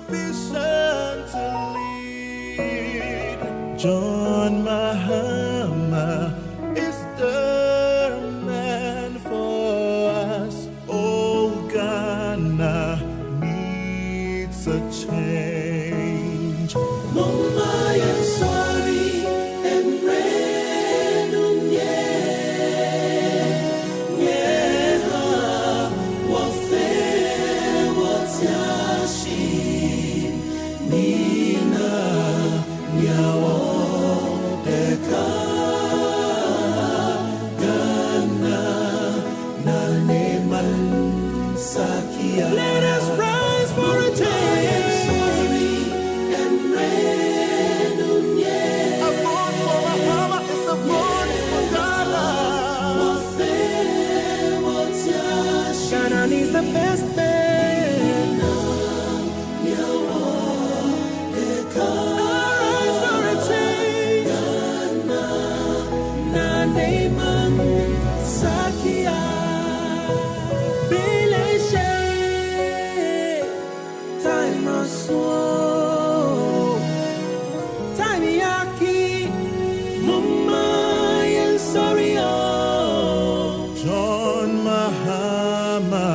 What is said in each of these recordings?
vision to lead. John Mahama is the man for us. Oh, Ghana needs a change. Mama, I'm sorry, and Renun, yeah, what's Yashi, Nina, Nyawo, Deka, Ghana, Naneman, Sakia. Let us rise for a change. Sorry, and Renun, yeah. A vote for Mahama is a vote for Ghana. What's Yashi? Ghana needs the best man. John Mahama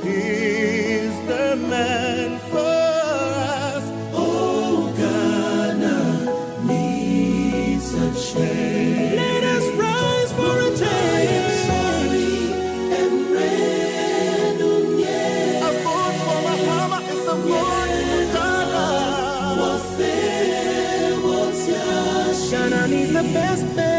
is the man for us. Oh, Ghana needs a change. Let us rise for a change. Sorry, and Renun, yeah. A vote for Mahama is a vote for Ghana. What's Yashi? Ghana needs the best man.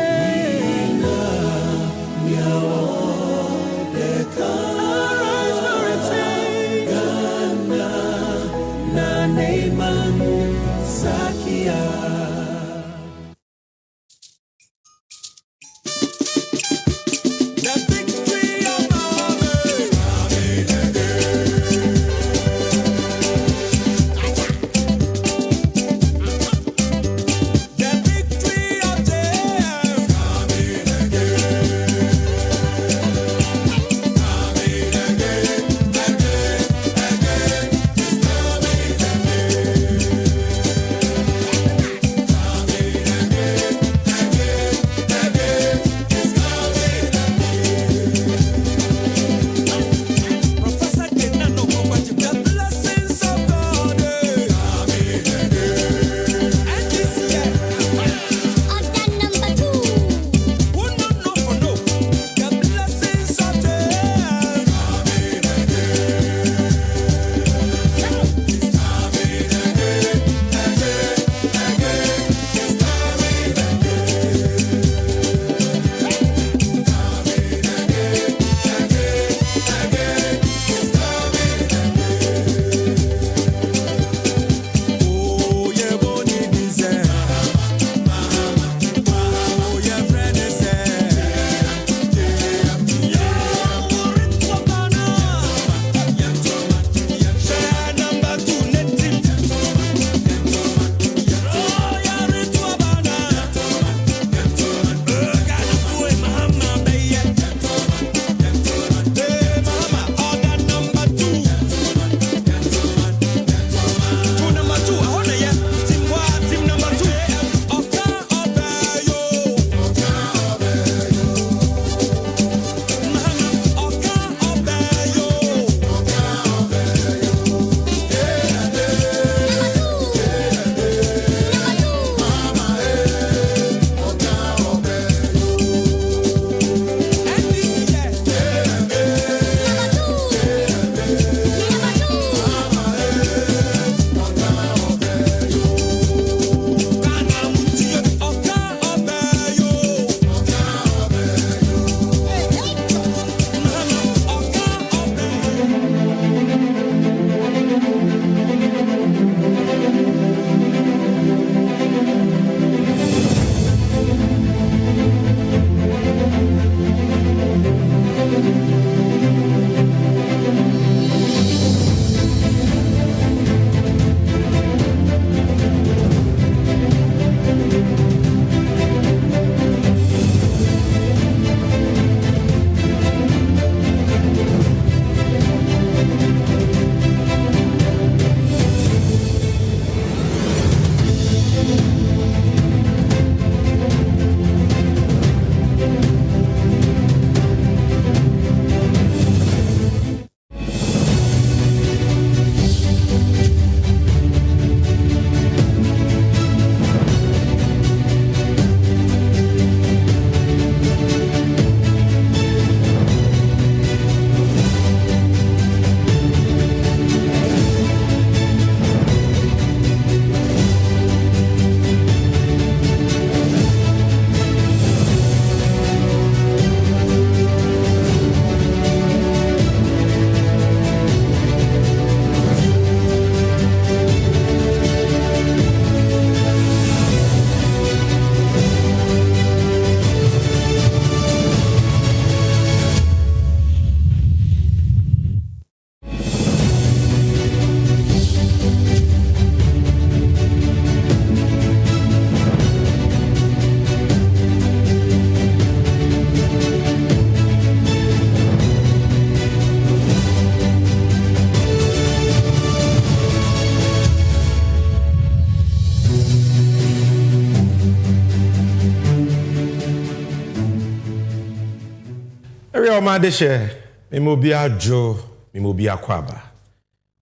Mama Deshe, Mimobia Jo, Mimobia Kwaba.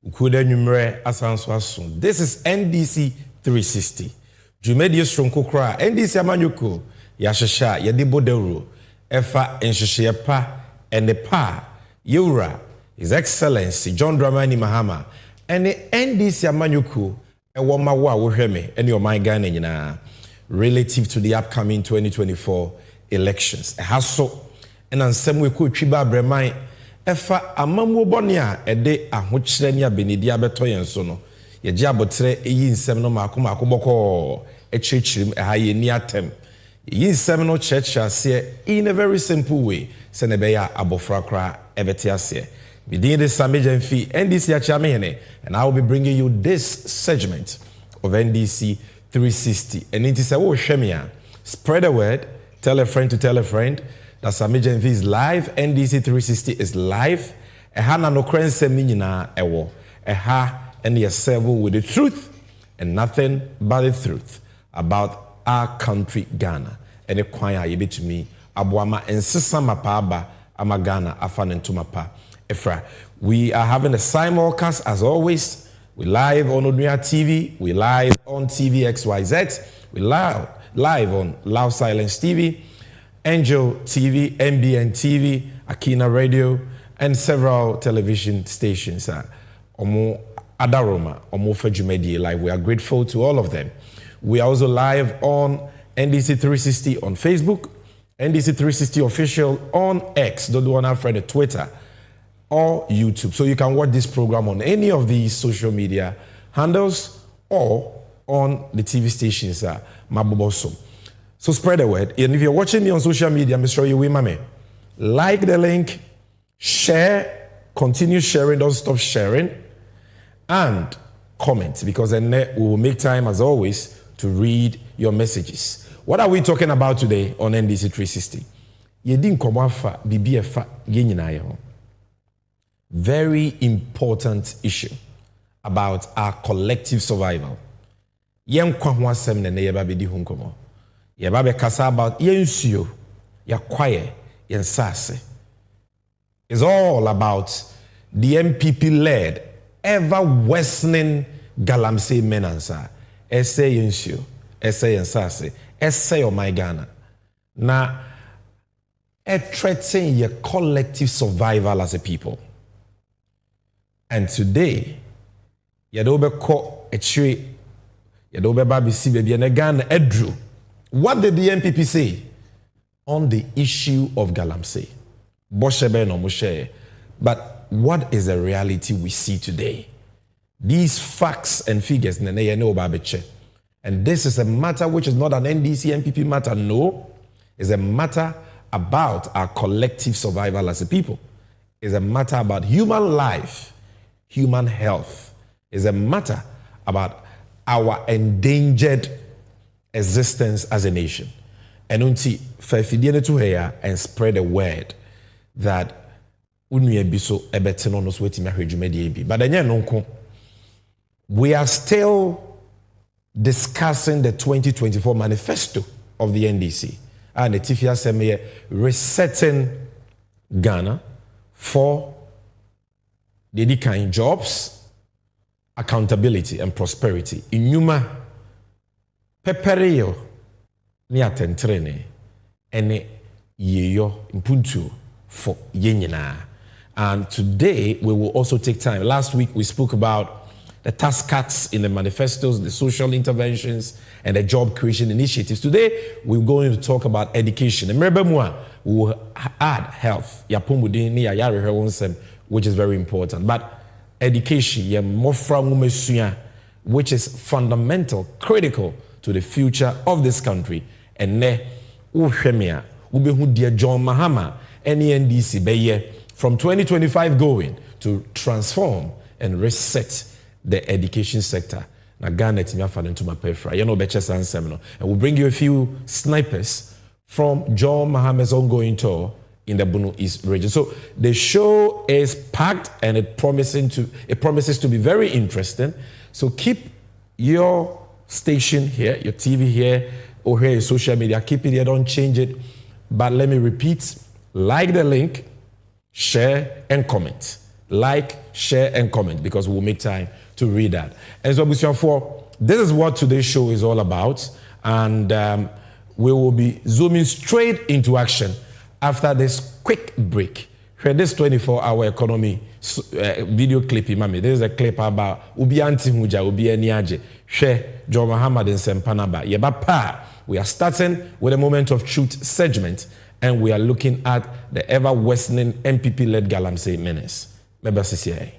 Ukuda numere asanso asun. This is NDC 360. Jumedi Stronko Kra, NDC Amanyuko, Yashasha, Yadibodero, Efa Ensheshepa, and the Pa, Yura, His Excellency John Dramani Mahama, and the NDC Amanyuko, and Wamawa Wuheme, and your my Ghana relative to the upcoming 2024 elections. A hassle, and on some we could chiba bremai, Efa Amamu Bonia, a day a Huchenia Benidia Betoyan sono. Ye jabotre yin semno makoma akoboko a churchrim a haye niatem. Yin semno church ase in a very simple way. Senebeya abofrakra ebetiase. Within the Samajan fee, NDC Achamene, and I will be bringing you this segment of NDC 360. And it is a shemia. Spread the word, tell a friend to tell a friend that Samajan fee is live. NDC 360 is live. A hana no krense minina ewo. A ha and you serve with the truth and nothing but the truth about our country, Ghana. And a choir you be to me, Abuama and Sisama Paba, Amagana, Afan and Tumapa. Efra. We are having a simulcast as always. We live on Odunia TV, we live on TV XYZ, we live on Loud Silence TV, Angel TV, MBN TV, Akina Radio, and several television stations. Adaroma, Omofa Jumedi Live. We are grateful to all of them. We are also live on NDC 360 on Facebook, NDC 360 official on X, Dodoana Fred, Twitter, or YouTube. So you can watch this program on any of these social media handles or on the TV stations, Mabuboso. So spread the word. And if you're watching me on social media, I'm sure you will, mame. Like the link, share, continue sharing, don't stop sharing. And comment, because then we will make time as always to read your messages. What are we talking about today on NDC 360? Very important issue about our collective survival. About it's all about the NPP-led ever-worsening GALAMSEY menace. Essay ensure, essay ensase, essay my Ghana. Now, threatening your collective survival as a people. And today, yadobe ko etri, yadobe babi si baby and Ghana edru. What did the NPP say on the issue of GALAMSEY? Boshebe no mushe, but what is the reality we see today? These facts and figures, and this is a matter which is not an NDC NPP matter, no. It's a matter about our collective survival as a people. It's a matter about human life, human health. It's a matter about our endangered existence as a nation. And until and spread the word that but we are still discussing the 2024 manifesto of the NDC and the Tifia Seme resetting Ghana for dedicating jobs, accountability, and prosperity. Inyuma pepereyo ni atentrene ene yeyo impuntu for yenyina. And today, we will also take time. Last week, we spoke about the tax cuts in the manifestos, the social interventions, and the job creation initiatives. Today, we're going to talk about education. And remember, we will add health, which is very important. But education, which is fundamental, critical to the future of this country. And John Mahama, NDC, from 2025 going to transform and reset the education sector. And we'll bring you a few snipers from John Mahama's ongoing tour in the Bunu East region. So the show is packed and it promises to be very interesting. So keep your station here, your TV here, or here your social media. Keep it here, don't change it. But let me repeat, like the link, share, and comment. Like, share, and comment, because we'll make time to read that. And so, this is what today's show is all about. And we will be zooming straight into action after this quick break. Here, this 24-hour economy video clip, Mami. This is a clip about Ubi Anti Muja, Ubi Eniaje. Share John Mahama and Sempanaba. Yeba Pa. We are starting with a moment of truth segment, and we are looking at the ever-worsening NPP-led GALAMSEY menace. Member CCA.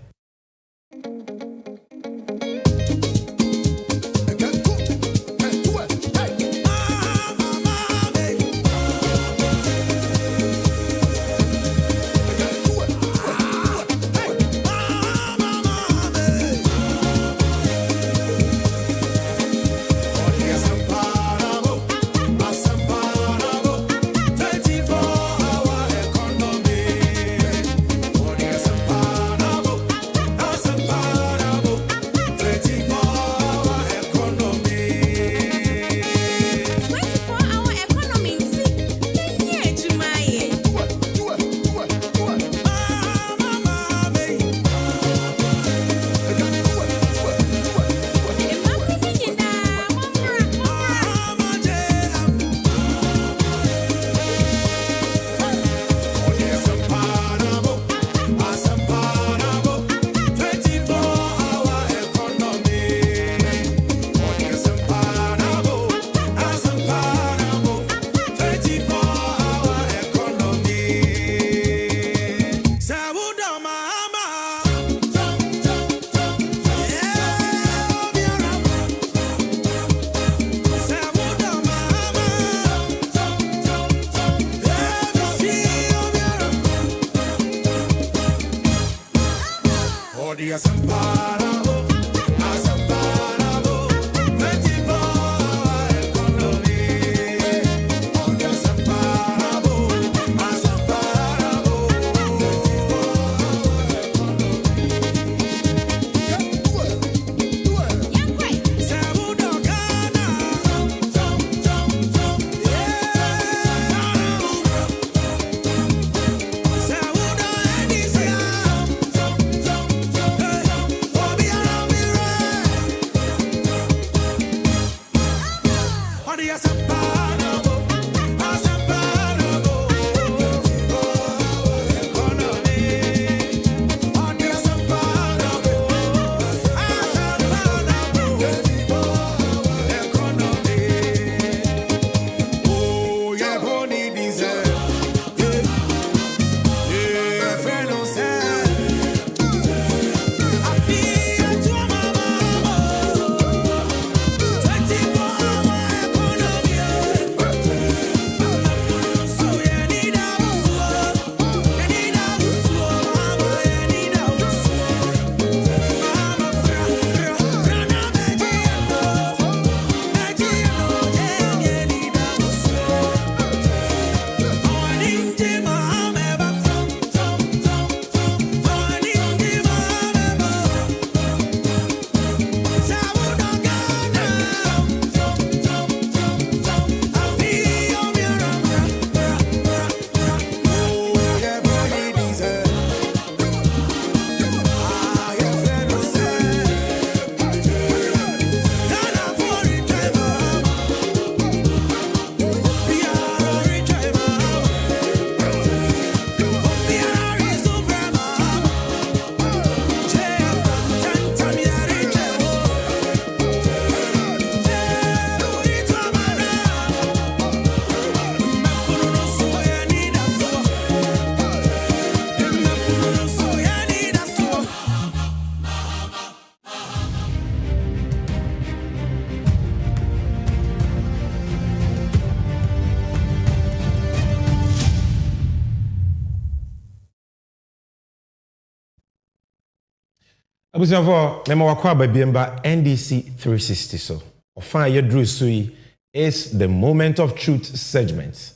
Abusiafo, mema wakwa babiemba NDC 360 so. Ofan yedru sui is the moment of truth segment.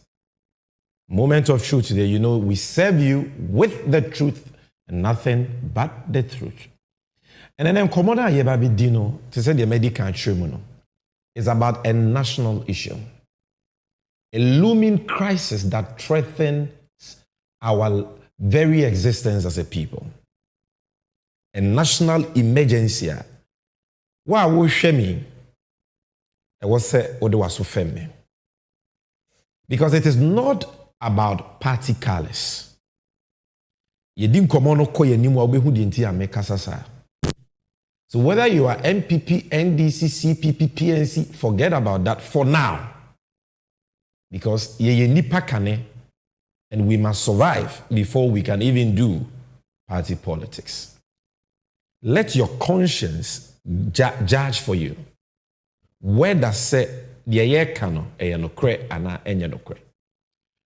Moment of truth today, you know, we serve you with the truth and nothing but the truth. And then Komoda Yebabi Dino, to say the medical tribunal, is about a national issue. A looming crisis that threatens our very existence as a people. A national emergency. Wa wo hwɛ me ɛwɔ sɛ wode waso fam me. Because it is not about party colors. Yedi nkɔmɔ no kɔ yɛnim a wobɛhu deɛ nti a mekasa saa. So whether you are NPP, NDC, CPP, PNC, forget about that for now. Because yɛyɛ nipa kane and we must survive before we can even do party politics. Let your conscience judge for you. Where does say the air cano a nokre ana enya nokre?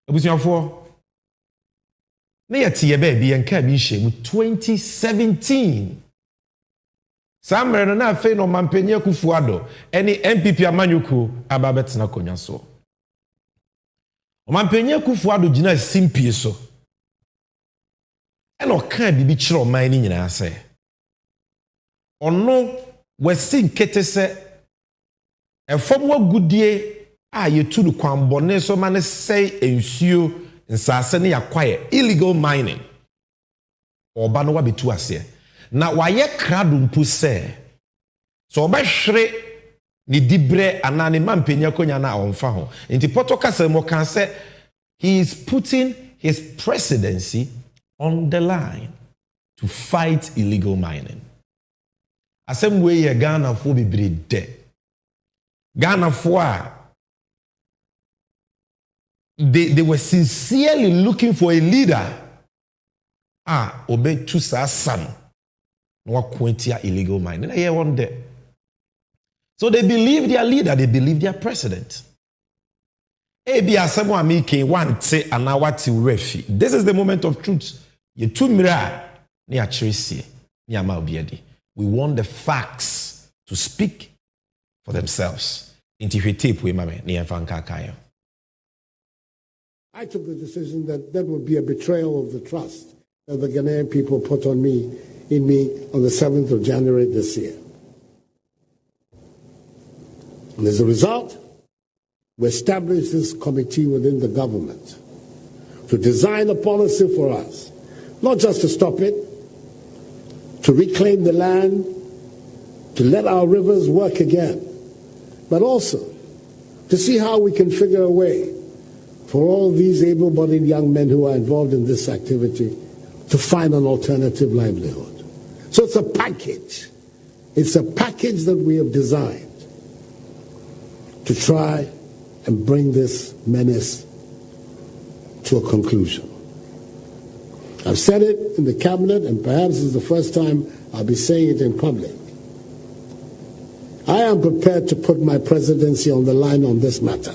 Abusuafo na yɛte baby and ka bi hye 2017. Samre no na afei no mampanyi Akufo-Addo any NPP amanyuku ababetena konwa so. Mampanyi Akufo-Addo gina simpie so. Eno ka bibi kyerɛ ɔman ni nyinaa sɛ ɔno wasi nkete sɛ ɛfɔm wagudie a yɛtu no kwambɔne so ma ne sɛ ensuo nsase ne yakwaye illegal mining. Ɔba no wabetu ase. Na waye krado mpu sɛ so ɔbɛhwere ne dibre ana ne mampanya konya na ɔmfa ho. Nti poto kasa mo kan sɛ he is putting his presidency on the line to fight illegal mining. Asem we ye Ghana fo bebre de. Ghana fo a they were sincerely looking for a leader. Obe tu sa sam. No quentia illegal mining. Na here one day. So they believe their leader, they believe their president. Ebi asemo amike wante anawati refi. This is the moment of truth. Ye tu mira ni achirisi ni ama obiedi. We want the facts to speak for themselves. I took the decision that would be a betrayal of the trust that the Ghanaian people put in me on the 7th of January this year. And as a result, we established this committee within the government to design a policy for us, not just to stop it, to reclaim the land, to let our rivers work again, but also to see how we can figure a way for all these able-bodied young men who are involved in this activity to find an alternative livelihood. So it's a package. It's a package that we have designed to try and bring this menace to a conclusion. I've said it in the cabinet, and perhaps this is the first time I'll be saying it in public. I am prepared to put my presidency on the line on this matter.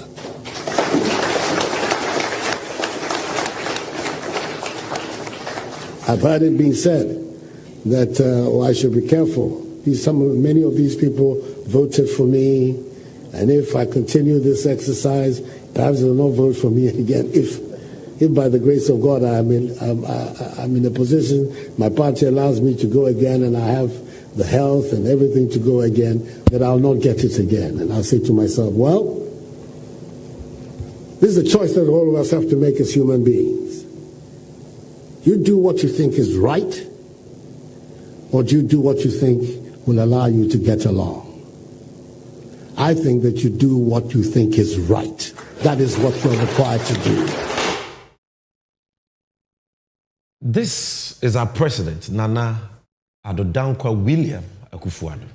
I've heard it being said that I should be careful. Many of these people voted for me, and if I continue this exercise, perhaps they will not vote for me again. If by the grace of God I'm in a position, my party allows me to go again, and I have the health and everything to go again, that I'll not get it again. And I'll say to myself, well, this is a choice that all of us have to make as human beings. You do what you think is right, or do you do what you think will allow you to get along? I think that you do what you think is right. That is what you're required to do. This is our president, Nana Addo William Akufo-Addo.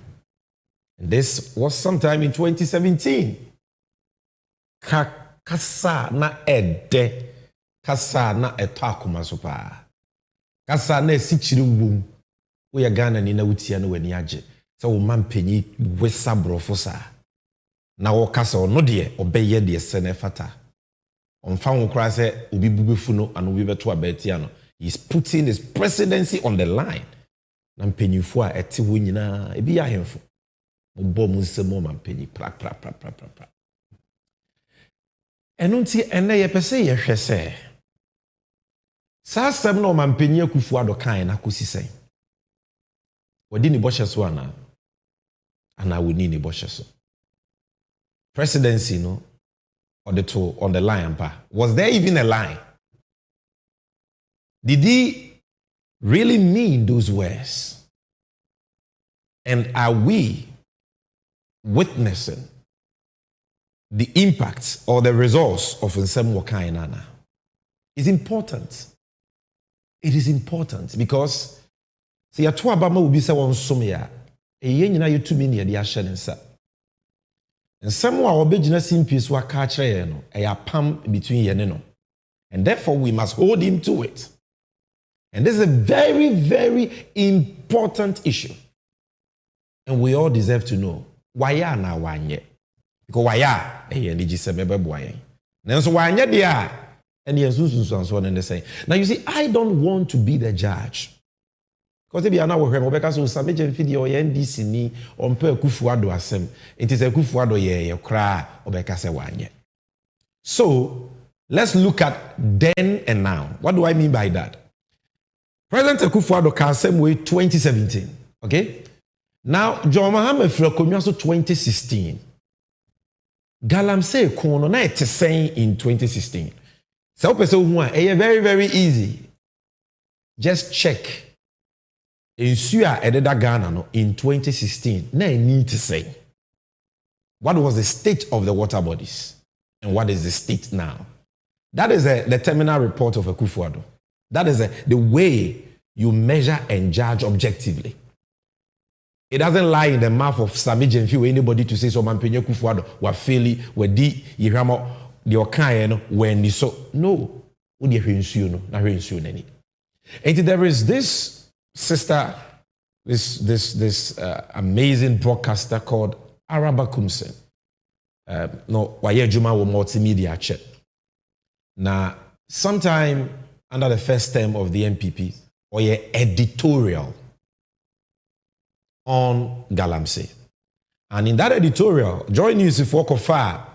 This was sometime in 2017. Kasa na ede, kasa na eto akoma so pa. Kasa na esichiri wum. Wo ya Ghana ni na wutia na wani age. Sa wo mampanyi wesa brofo sa. Na wo kasa ono de obeye de se na fata. Onfa wo kra se obi bubefu no anu bi beto abetia no. He's putting his presidency on the line. Na mpanyifo a ete wo nyina ebi ya hemfo. Mo bɔ mo nsɛm ma mpanyi pra. Ɛno nti ɛnɛ yɛpɛ sɛ yɛhwɛ sɛ saa asɛm na ɔmampanyi Akufo-Addo kan na kosi sɛn. Wɔdi ne bɔhyɛ so ana wɔni ne bɔhyɛ so. Presidency no or the to on the line pa. Was there even a line? Did he really mean those words? And are we witnessing the impact or the results of nsɛm wɔkae no ana? It's important. It is important because sɛ yɛto aba ma obi sɛ wɔnsom yɛ a ɛyɛ nyinaa yɛtumi ne yɛde ahyɛ ne nsa. Nsɛm a wɔbɛgyina simpie so aka akyerɛ yɛn no ɛyɛ apam between yɛne no. And therefore we must hold him to it. And this is a very, very important issue. And we all deserve to know why na wanye. Because why ɛyɛ ne gye sɛ bɛbɛboa yɛn. Nanso wanye deɛ and yes, now you see, I don't want to be the judge. Because if you are now with Rebecca, so some NPP or NDC ni on per Kufuado asem. It is a Kufuado ye cry Obeka se wanye. So let's look at then and now. What do I mean by that? President Kufuado can same way 2017. Okay? Now John Mahama Frekomyaso 2016. Galamsey kono na ete saying in 2016. So very, very easy. Just check. In Suya Ededa Ghana in 2016. Now I need to say, what was the state of the water bodies? And what is the state now? That is the terminal report of Akufo-Addo. That is the way you measure and judge objectively. It doesn't lie in the mouth of Sami Jenfi or anybody to say, so Mampenye Akufo-Addo were failing, were di yiramo the okayen when so no. And there is this sister, this amazing broadcaster called Araba Kumsen. No, waye juma wo multimedia check. Now, sometime under the first term of the NPP, or your editorial on Galamsey. And in that editorial, Joy News for Kofa,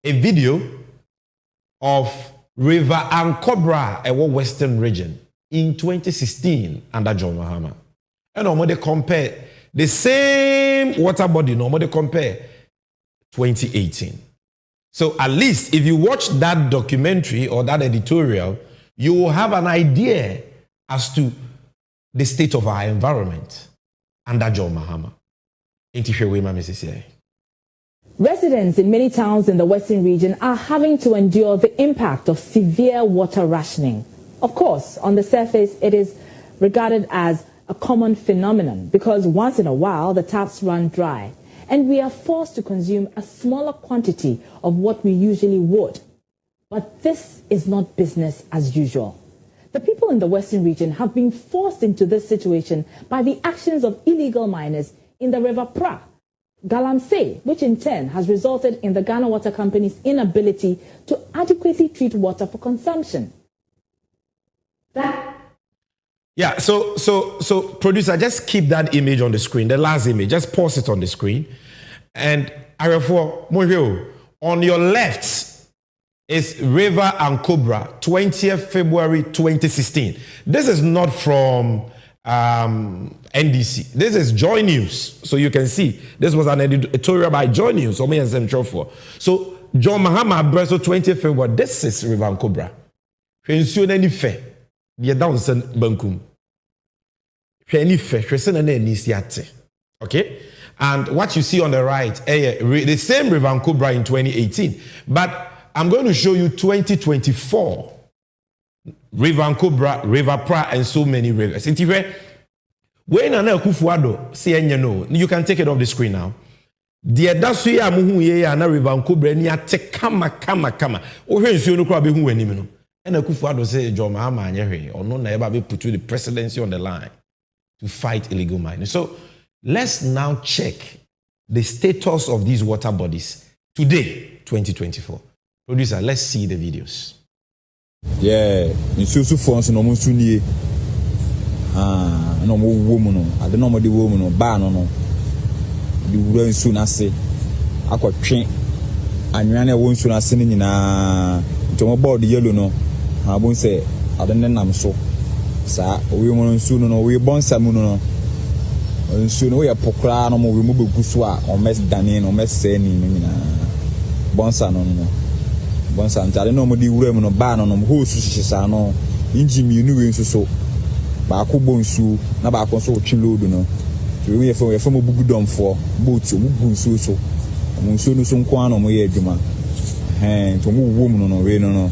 a video of River Ankobra, a Western region, in 2016 under John Mahama. And normally compare the same water body, normally compare 2018. So at least if you watch that documentary or that editorial, you will have an idea as to the state of our environment under John Mahama. Residents in many towns in the Western region are having to endure the impact of severe water rationing. Of course, on the surface, it is regarded as a common phenomenon because once in a while the taps run dry and we are forced to consume a smaller quantity of what we usually would. But this is not business as usual. The people in the Western region have been forced into this situation by the actions of illegal miners in the River Pra, Galamsey, which in turn has resulted in the Ghana Water Company's inability to adequately treat water for consumption. Yeah, so producer, just keep that image on the screen, the last image, just pause it on the screen. And on your left is River and Cobra, 20th February 2016. This is not from NDC. This is Joy News. So you can see this was an editorial by Joy News. So John Mahama Breso 20th February. This is River and Cobra. Okay? And what you see on the right, the same River and Cobra in 2018. But I'm going to show you 2024. River and Cobra, River Pra, and so many rivers. When an Akufo-Addo say you can take it off the screen now. The that's why I'm here na River and Cobra ni ate kama. O hwe nsuo no kra be hu anim no. And Akufo-Addo say John Mahama anye or no na eba be put the presidency on the line to fight illegal mining. So let's now check the status of these water bodies today, 2024. Producer, let's see the videos. Yeah, in so forms no mo sunie. No mo woman no. I don't know the woman no ba no no. The wura nsu na se. Akotwe. Anwa na wo nsu na se ni nyina. To mo board yellow no. Abun say I don't nam so. Sa we mo nsu no we bonsa mu no. Nsu no we pokra no mo we mo begu so a o mes dane no mes se ni nyina. Bonsa no no. Bonsa ntare no mo di wura mu no ba no no ho su hihisa no engine mmienu we nso so baako bɔ nsuo na baako nso otwe load no to we yɛ fam obugu dɔmfoɔ boat obugu nsuo so mo nsuo no so nko ano mo yɛ adwuma to mo wo mu no we no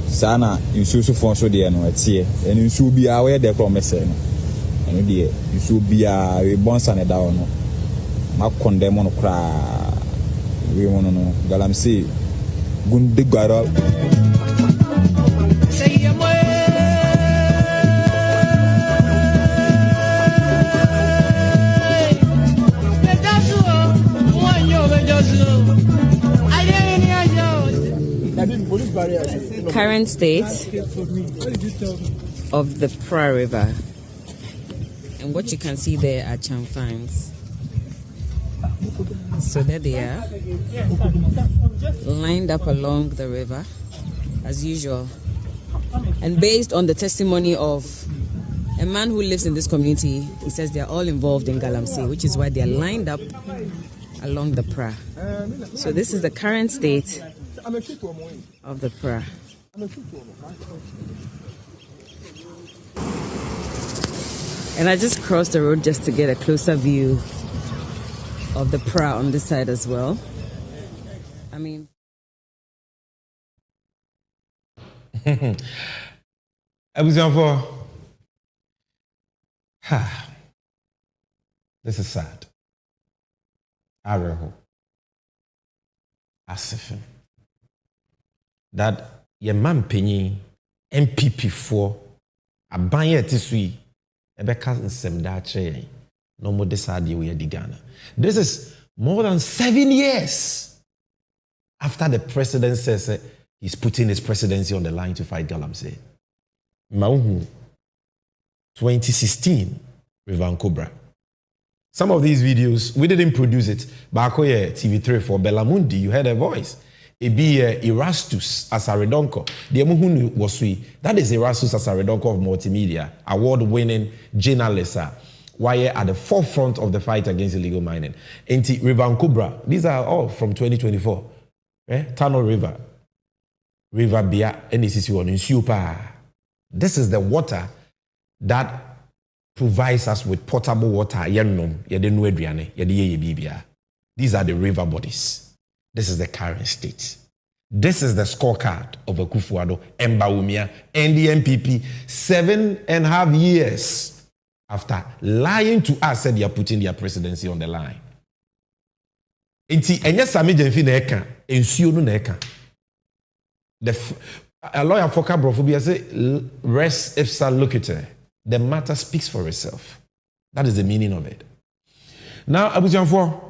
sana nsuo so fon so de no atie ɛno nsuo bia wo yɛ de kɔ mɛsɛ no ɛno de nsuo bia we bonsa ne da no ma condemn no kra we mo no galamsey gunde gara Current state of the Pra River, and what you can see there are chamfans. So there they are, lined up along the river as usual, and based on the testimony of a man who lives in this community, he says they are all involved in GALAMSEY, which is why they are lined up along the Pra. So this is the current state of the Pra. And I just crossed the road just to get a closer view of the Pra on this side as well. I mean, this is sad. Areho. Asifin. That your man penny NPP-4 abanye tisui ebeka nsem da che no mo decide we di Ghana. This is more than 7 years after the president says he's putting his presidency on the line to fight GALAMSEY. Mauhu 2016 Rivan Cobra. Some of these videos we didn't produce it. Bakoye TV3 for Belamundi, you heard a voice. Ebi Erastus Asaredonko. The emuhunu wasui. That is Erastus Asaredonko of multimedia, award-winning journalist. Why at the forefront of the fight against illegal mining. Enti Rivan Cobra. These are all from 2024. Tano River, River Bia, NCC one in Super. This is the water that provides us with potable water. These are the river bodies. This is the current state. This is the scorecard of Akufo-Addo, Mbawumia, and the NPP 7.5 years after lying to us, said they are putting their presidency on the line. A lawyer for Cabrofobia say, res ipsa loquitur. The matter speaks for itself. That is the meaning of it. Now, Abujanfo,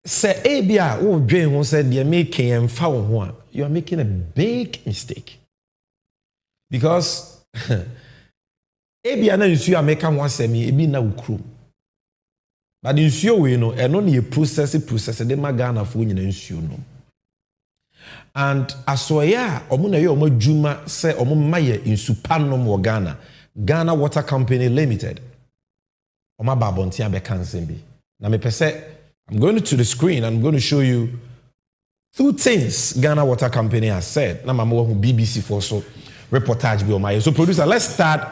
say Abia, who Jane who said you're making and found one, you are making a big mistake. Because Abia na you are making one semi, ebi na ukru. But in sure we know, and only a process, they magana for you in no. And asoya omuna ye omo juma se omo maye in supanom wo Ghana Water Company Limited. Oma babontia be kansembi. Na me pese I'm going to the screen and I'm going to show you 2 things Ghana Water Company has said. Na mamo who BBC for so reportage be on my. So producer, let's start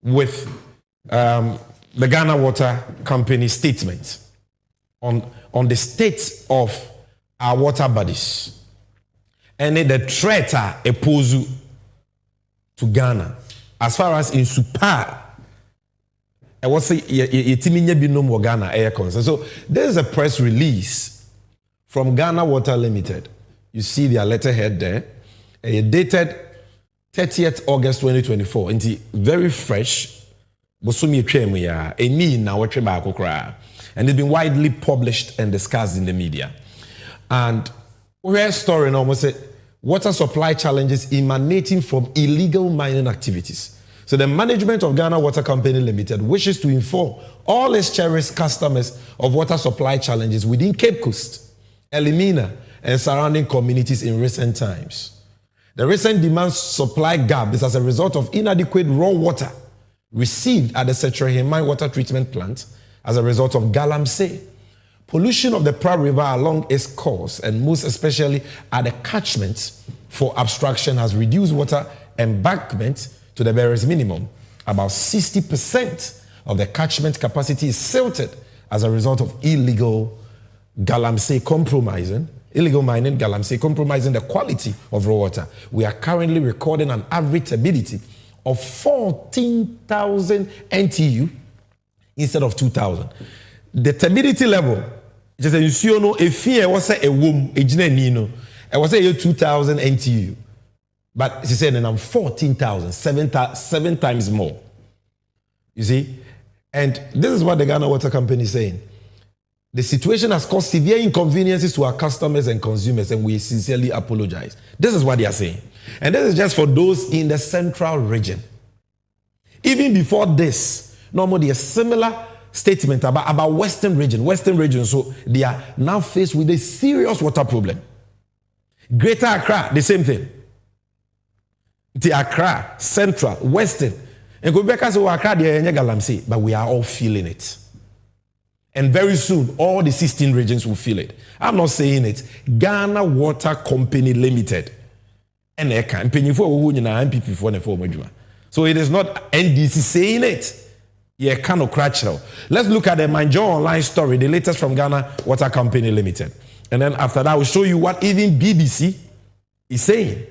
with the Ghana Water Company statement on the state of our water bodies. And the threat opposed to Ghana. As far as in super, I was say Ghana air concern. So there's a press release from Ghana Water Limited. You see their letterhead there. Dated 30th August 2024. And very fresh. And it's been widely published and discussed in the media. And we're story now almost say water supply challenges emanating from illegal mining activities. So the management of Ghana Water Company Limited wishes to inform all its cherished customers of water supply challenges within Cape Coast, Elimina, and surrounding communities in recent times. The recent demand supply gap is as a result of inadequate raw water received at the Setrahemai water treatment plant as a result of GALAMSEY pollution of the Pra River along its course, and most especially at the catchments for abstraction, has reduced water embankment to the barest minimum. About 60% of the catchment capacity is silted as a result of illegal galamsey illegal mining, galamsey compromising the quality of raw water. We are currently recording an average turbidity of 14,000 NTU instead of 2,000. The turbidity level, just a no a fear was a womb, a genino, it was a 2,000 NTU. But she said, and I'm 14,000, seven times more. You see? And this is what the Ghana Water Company is saying. The situation has caused severe inconveniences to our customers and consumers, and we sincerely apologize. This is what they are saying. And this is just for those in the central region. Even before this, normally a similar statement about Western region. So they are now faced with a serious water problem. Greater Accra, the same thing. The Accra, Central, Western. And Quebec say Accra they galamsey, but we are all feeling it. And very soon, all the 16 regions will feel it. I'm not saying it. Ghana Water Company Limited. And NPP-led. So it is not NDC saying it. Yeah, kind of crutchel. Let's look at the Manjo Online story, the latest from Ghana Water Company Limited. And then after that, I will show you what even BBC is saying.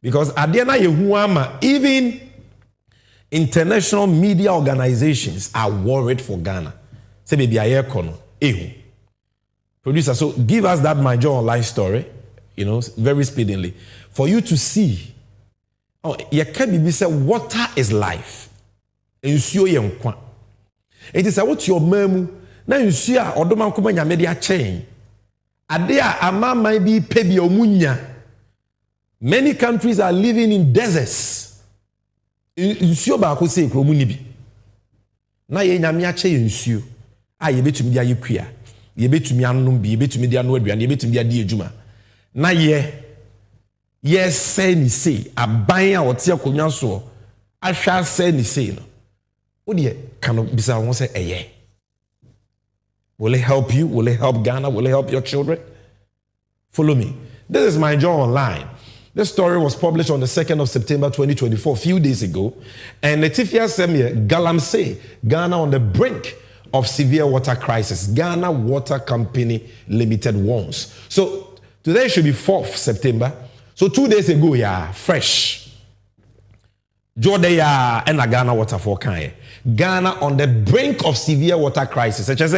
Because Adiana Yehuama, even international media organizations are worried for Ghana. Say baby aye kono ehu. Producer, so give us that Manjo Online story, very speedily, for you to see. Oh, you can be say water is life. Nsuo ye nkwa. It is what your memu na nsuo a odoma nkoma nyame de a chain. Ade a amama bi pebi omunya. Many countries are living in deserts. Nsuo ba ko se kromu ni bi. Na ye nyame a chain nsuo. A ye betumi dia yekua. Ye betumi anom bi, ye betumi dia no aduane, ye betumi dia di adwuma. Na ye say ni say aban a wote akonwa so ahwa say ni say no. Odie kan bisa won say eye. Will it help you? Will it help Ghana? Will it help your children? Follow me. This is my Joe Online. This story was published on the 2nd of September 2024, a few days ago. And Latifia Semye, Galamsey, Ghana on the brink of severe water crisis. Ghana Water Company Limited warns. So today should be 4th September. So 2 days ago, fresh. Jordan and Ghana Water for Kanye. Ghana on the brink of severe water crisis. Such as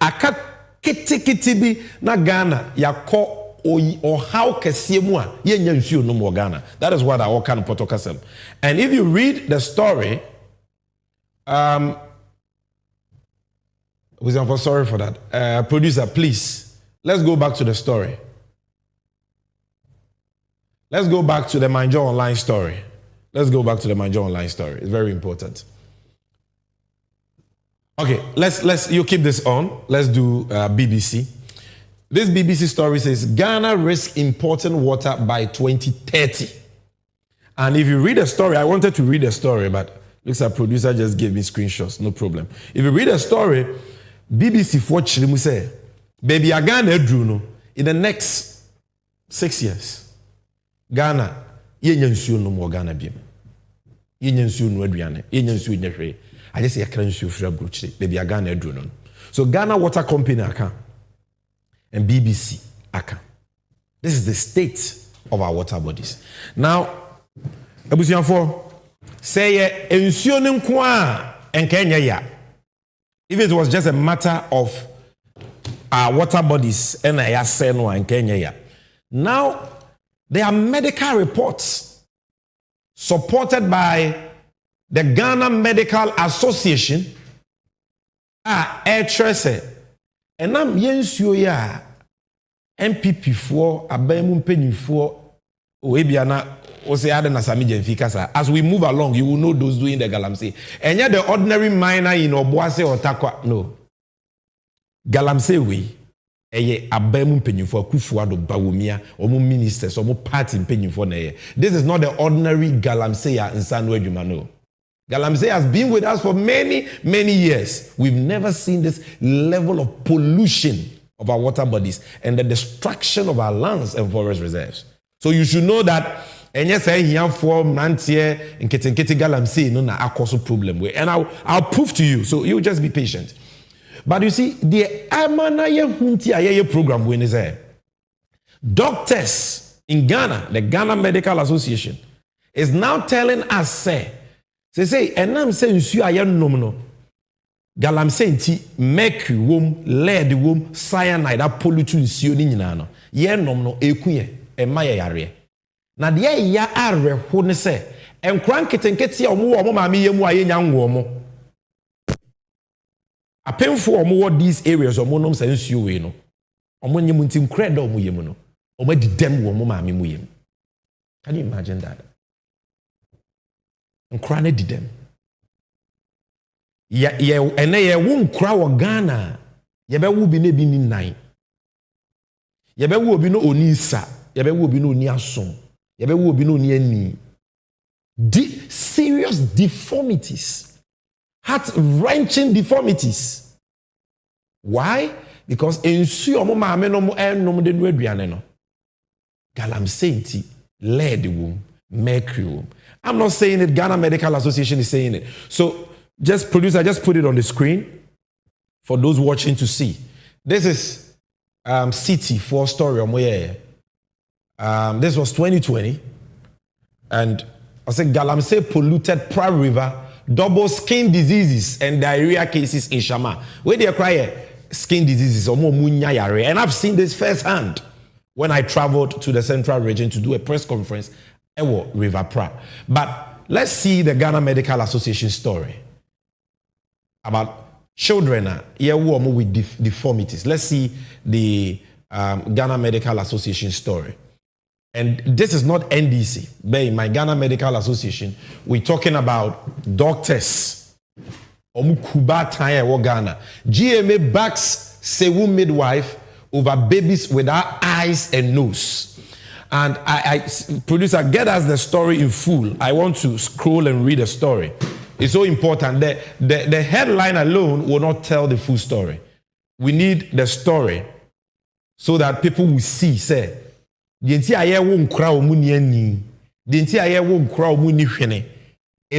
aka kiti na Ghana yako or how kesiemwa yenya nsuo no more Ghana. That is what our kind of protocol. And if you read the story, sorry for that. Producer, please, let's go back to the story. Let's go back to the Manjo Online story. Let's go back to the Manjo Online story. It's very important. Okay, let's you keep this on. Let's do BBC. This BBC story says Ghana risks importing water by 2030. And if you read the story, I wanted to read the story, but looks like producer just gave me screenshots. No problem. If you read the story, BBC for Chilimu say, baby, Ghana Druno in the next 6 years. Ghana, yenye nsuo no mo Ghana biem. Yenye nsuo no aduane, yenye nsuo nyehwe. I just say akra nsuo fra brochire. Baby Ghana aduru no. So Ghana Water Company aka and BBC aka. This is the state of our water bodies. Now, abusianfo say nsuo ne nko a enka enya ya. If it was just a matter of our water bodies and ya say no enka enya ya. Now there are medical reports supported by the Ghana Medical Association. And I'm yensuo ya NPP for abemu mpanyinfo o ebiana o say ade na sami jenfika sa. As we move along, you will know those doing the galamsey. And yet the ordinary miner in Obuase or Takwa, no. Galamsey we eye abemu mpanyinfo Akufuado Bawumia omo ministers omo party mpanyinfo na eye. This is not the ordinary galamsey ya insano adwuma no. Galamsey has been with us for many, many years. We've never seen this level of pollution of our water bodies and the destruction of our lands and forest reserves. So you should know that and yes, I hear for Nantie and Keti Galamsey no na akoso problem with. And I'll prove to you. So you just be patient. But you see, the Amanaye Hunti Aye program when is there. Doctors in Ghana, the Ghana Medical Association, is now telling us say, and I'm saying you are no. Galamsey mercury wom, lead wom, cyanide that pollute nsuo ni nyina no. Ye nom no ekuye e ma ye yare. Na de ya are ho ne se enkran ketenkete a omo maame yemu aye nya ngo mo. Apemfo omo wo these areas omo nom se nsuo we no. Omo nyem ntim kra da omo yemu no. Omo didem wo omo maame mu yem. Can you imagine that? Nkra ne didem. Ene ye wo nkra wo Ghana. Ye be wo bi ne bi ni nan. Ye be wo bi no oni sa. Ye be wo bi no oni ason. Ye be wo bi no oni ani. Serious deformities. Heart-wrenching deformities. Why? Because ensu omo maame no mo enom de no aduane no. Galamsey lead wom, mercury wom. I'm not saying it, Ghana Medical Association is saying it. So just producer, just put it on the screen for those watching to see. This is City 4-story on where this was 2020, and I said Galamsey polluted Pra River, double skin diseases and diarrhea cases in Shama. Where they cry skin diseases, and I've seen this firsthand when I traveled to the central region to do a press conference at River Pra. But let's see the Ghana Medical Association story about children with deformities. Let's see the Ghana Medical Association story. And this is not NDC, but in my Ghana Medical Association, we're talking about doctors. Ghana. GMA backs Sewu midwife over babies without eyes and nose. And producer, get us the story in full. I want to scroll and read the story. It's so important that the headline alone will not tell the full story. We need the story so that people will see, say, it's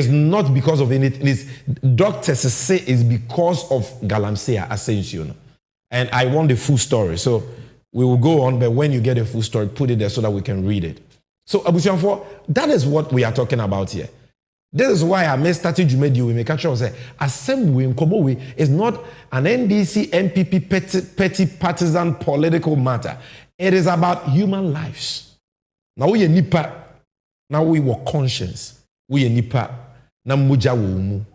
not because of anything. It's, doctors say it's because of Galamsey Ascension. And I want the full story. So we will go on, but when you get a full story, put it there so that we can read it. So, Abusianfo, that is what we are talking about here. This is why I may start to do we make sure say assembly in Kobowe is not an NDC NPP petty partisan political matter. It is about human lives. Now we nipa, now we were conscience. We nipa, na muja wumu.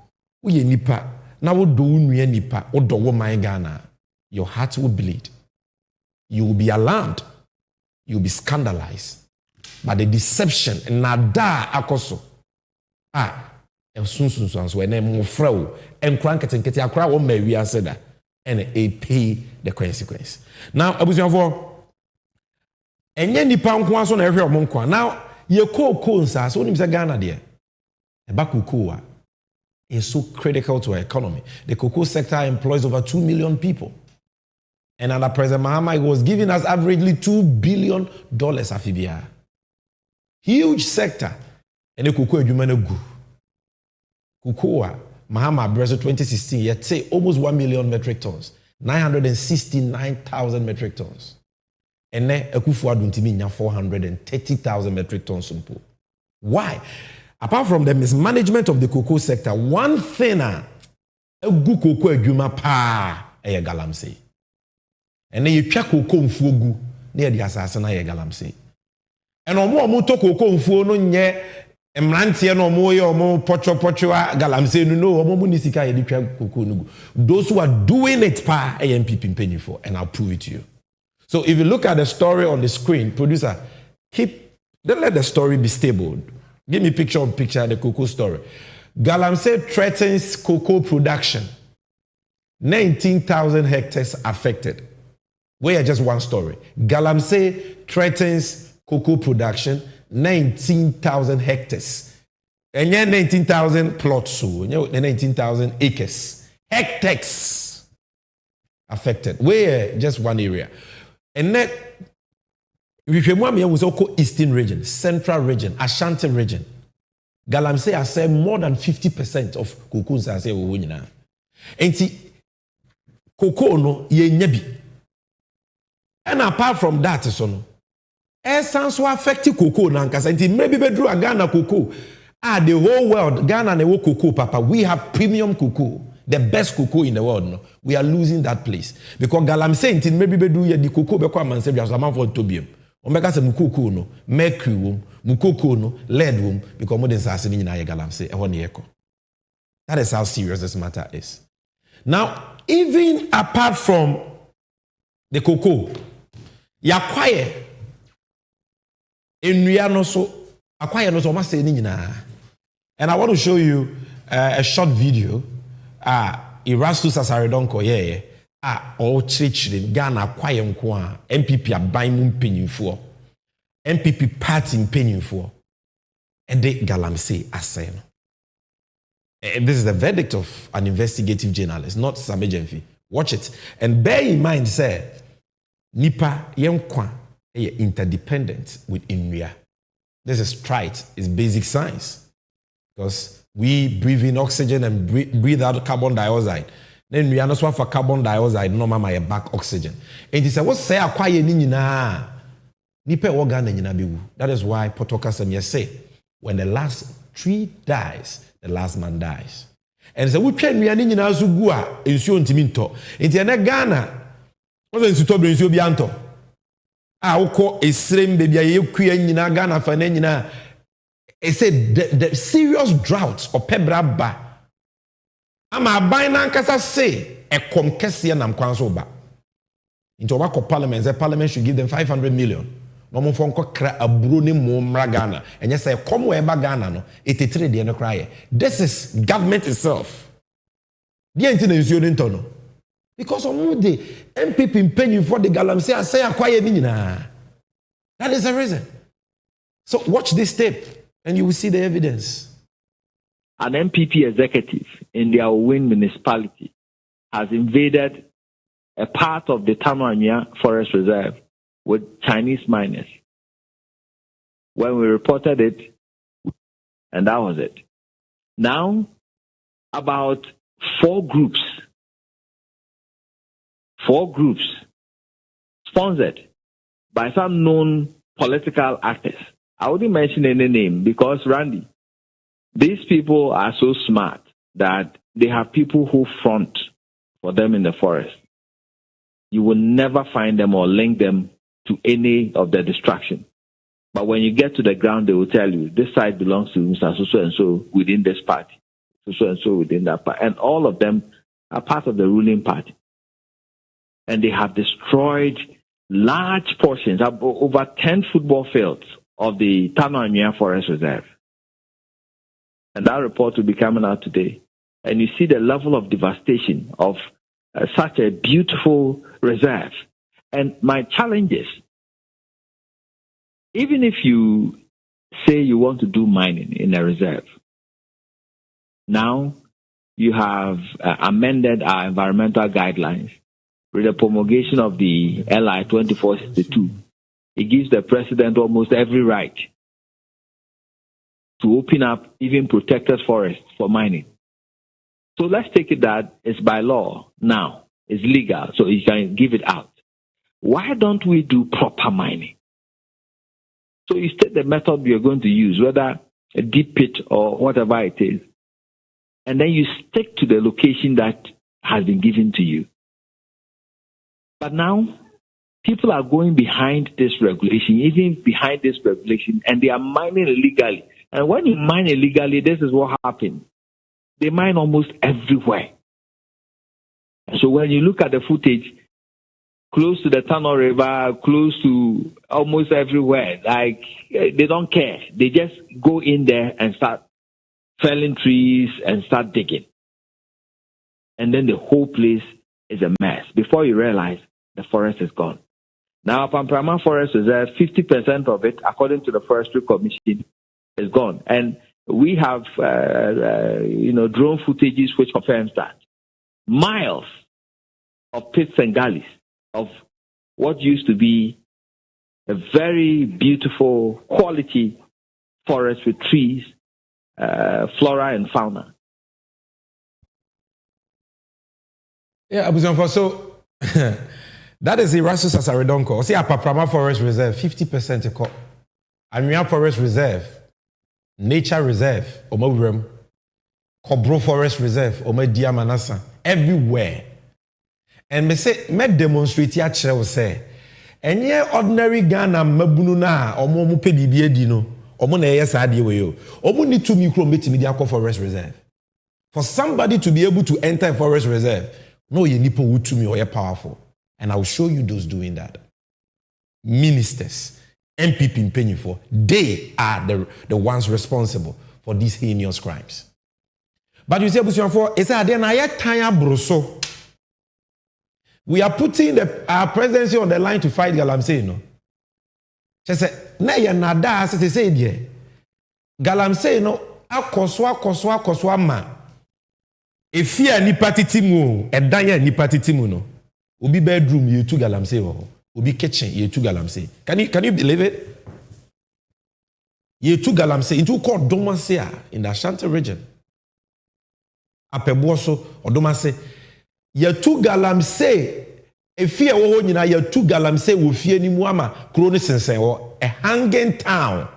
We nipa, now we do nipa or do my Ghana. Your heart will bleed. You will be alarmed. You will be scandalized by the deception. Nada akoso. So when I'm fro and cranket and cry one may we answer that and a pay the consequence. Now, Abusianfo, and yen nipa nko so na ehwe omonkwa. Now, ye cocoa nsa so nim se Ghana de. Eba cocoa is so critical to our economy. The cocoa sector employs over 2 million people. And under President Mahama, it was giving us averagely $2 billion afibia. Huge sector. And the cocoa edumane gu. Cocoa, Mahama Breso 2016, yet say almost 1 million metric tons. 969,000 metric tons. And then Akufo-Addo ntimi 430,000 metric tons. Why? Apart from the mismanagement of the cocoa sector, one thing a gu cocoa eduma pa e Galamsey. And then you check cocoa mfuo gu near the assassin e Galamsey. And omo to cocoa mfuo no nye emrantie no omo ye omo pocho Galamsey no omo mu nisika ye di twa cocoa no gu. Those who are doing it pa e NPP penny for, and I'll prove it to you. So if you look at the story on the screen, producer, don't let the story be stable. Give me picture of the cocoa story. Galamsey threatens cocoa production. 19,000 hectares affected. Where just one story. Galamsey threatens cocoa production. 19,000 hectares. And 19,000 plots, so 19,000 acres, hectares affected. Where just one area. And then we was also Eastern region, Central region, Ashanti region. Galamsey has said more than 50% of cocoa are say now. And see, cocoa no ye nyebi. And apart from that, so no, essence will affect cocoa nankas. And maybe bedru a Ghana cocoa. The whole world, Ghana and the cocoa, Papa. We have premium cocoa, the best cocoa in the world. No, we are losing that place because Galamsey until maybe bedru ye the cocoa be kwa manse biya zaman for tobium. Omega se mukoko no, mercury wom, mukoko no, lead wom because modern sase ni nyina ye Galamsey e ho ne yeko. That is how serious this matter is. Now, even apart from the cocoa, yakwaye enua no so akwaye no so ma se ni nyina. And I want to show you a short video. Erastus Asaredonko all church Ghana kwaye nko a NPP aban mu mpanyimfo NPP party mpanyimfo and the Galamsey asay no. And this is the verdict of an investigative journalist, not Sam Ejemfi. Watch it and bear in mind say nipa yenkwa interdependent with India. This is trite, it's basic science because we breathe in oxygen and breathe out carbon dioxide. Then we are not for carbon dioxide, no mama back oxygen. And he said, what say acquire nina? Nipe organ and that is why Potoka Semye say, when the last tree dies, the last man dies. And so we train we are nina zugua, in so intiminto. Into Ghana, what's in Sutob in Subianto? Oko a slim baby, a queen in Ghana for nina. It said the serious drought or pebra ba. Ama aban kasa say e kom kese nam kwanso ba. Into wako parliament, the parliament should give them 500 million. No mo fon ko kra aburo ne mo mra Ghana. Enye say kom we ba Ghana no, 83 de no cry. This is government itself. The entity is using no. Because on the NPP paying for the Galamsey say acquire ni nyina. That is the reason. So watch this tape and you will see the evidence. An NPP executive in their Owen municipality has invaded a part of the Tamania Forest Reserve with Chinese miners. When we reported it, and that was it. Now, about four groups sponsored by some known political actors. I wouldn't mention any name because, Randy, these people are so smart that they have people who front for them in the forest. You will never find them or link them to any of their distraction. But when you get to the ground, they will tell you, this side belongs to Mr. So and so within this party, so and so within that party. And all of them are part of the ruling party. And they have destroyed large portions, over 10 football fields of the Tanzania Forest Reserve. And that report will be coming out today. And you see the level of devastation of such a beautiful reserve. And my challenge is, even if you say you want to do mining in a reserve, now you have amended our environmental guidelines with the promulgation of the LI 2462. It gives the president almost every right to open up even protected forests for mining. So let's take it that it's by law now. It's legal, so you can give it out. Why don't we do proper mining? So you state the method you're going to use, whether a deep pit or whatever it is, and then you stick to the location that has been given to you. But now, people are going behind this regulation, even behind this regulation, and they are mining illegally. And when you mine illegally, this is what happens. They mine almost everywhere. So when you look at the footage, close to the Tano River, close to almost everywhere, like they don't care. They just go in there and start felling trees and start digging. And then the whole place is a mess. Before you realize, the forest is gone. Now, Pamprama Forest Reserve, 50% of it, according to the Forestry Commission, is gone. And We have, drone footages which confirms that. Miles of pits and gullies of what used to be a very beautiful quality forest with trees, flora and fauna. Yeah, Abusanfo, so that is Erastus Asaredonko. See, Apaprama Forest Reserve, 50% eco. Anwea Forest Reserve, Nature Reserve, Omobrem, Kobro Forest Reserve, Omedia Manasa, everywhere. And me say, me demonstrate here, say, and yeah, ordinary Ghana, mabunu na, omo mu pe bibie di no, omo na yes adi we yo. Omo need to micro media forest reserve. For somebody to be able to enter a forest reserve, no, you need to me or you're powerful. And I will show you those doing that. Ministers, NPP in paying for, they are the ones responsible for these heinous crimes. But you say, it's a broso. We are putting our presidency on the line to fight Galamsey, no? She said, na ya nada, se say die. Galamsey, no, akoswa ma. Efia ni patitimu, edanya ni patitimu, no. Obi bedroom, you two Galamsey, Obi kitchen, you two Galamsey. Can you believe it? You two Galamsey, into called Domasia in the Ashanti region. Apeboso, or Domase. Yatu Galamsey, a fear wo nyina yatu Galamsey wo fie ni mu ama kroni sensen wo a hanging town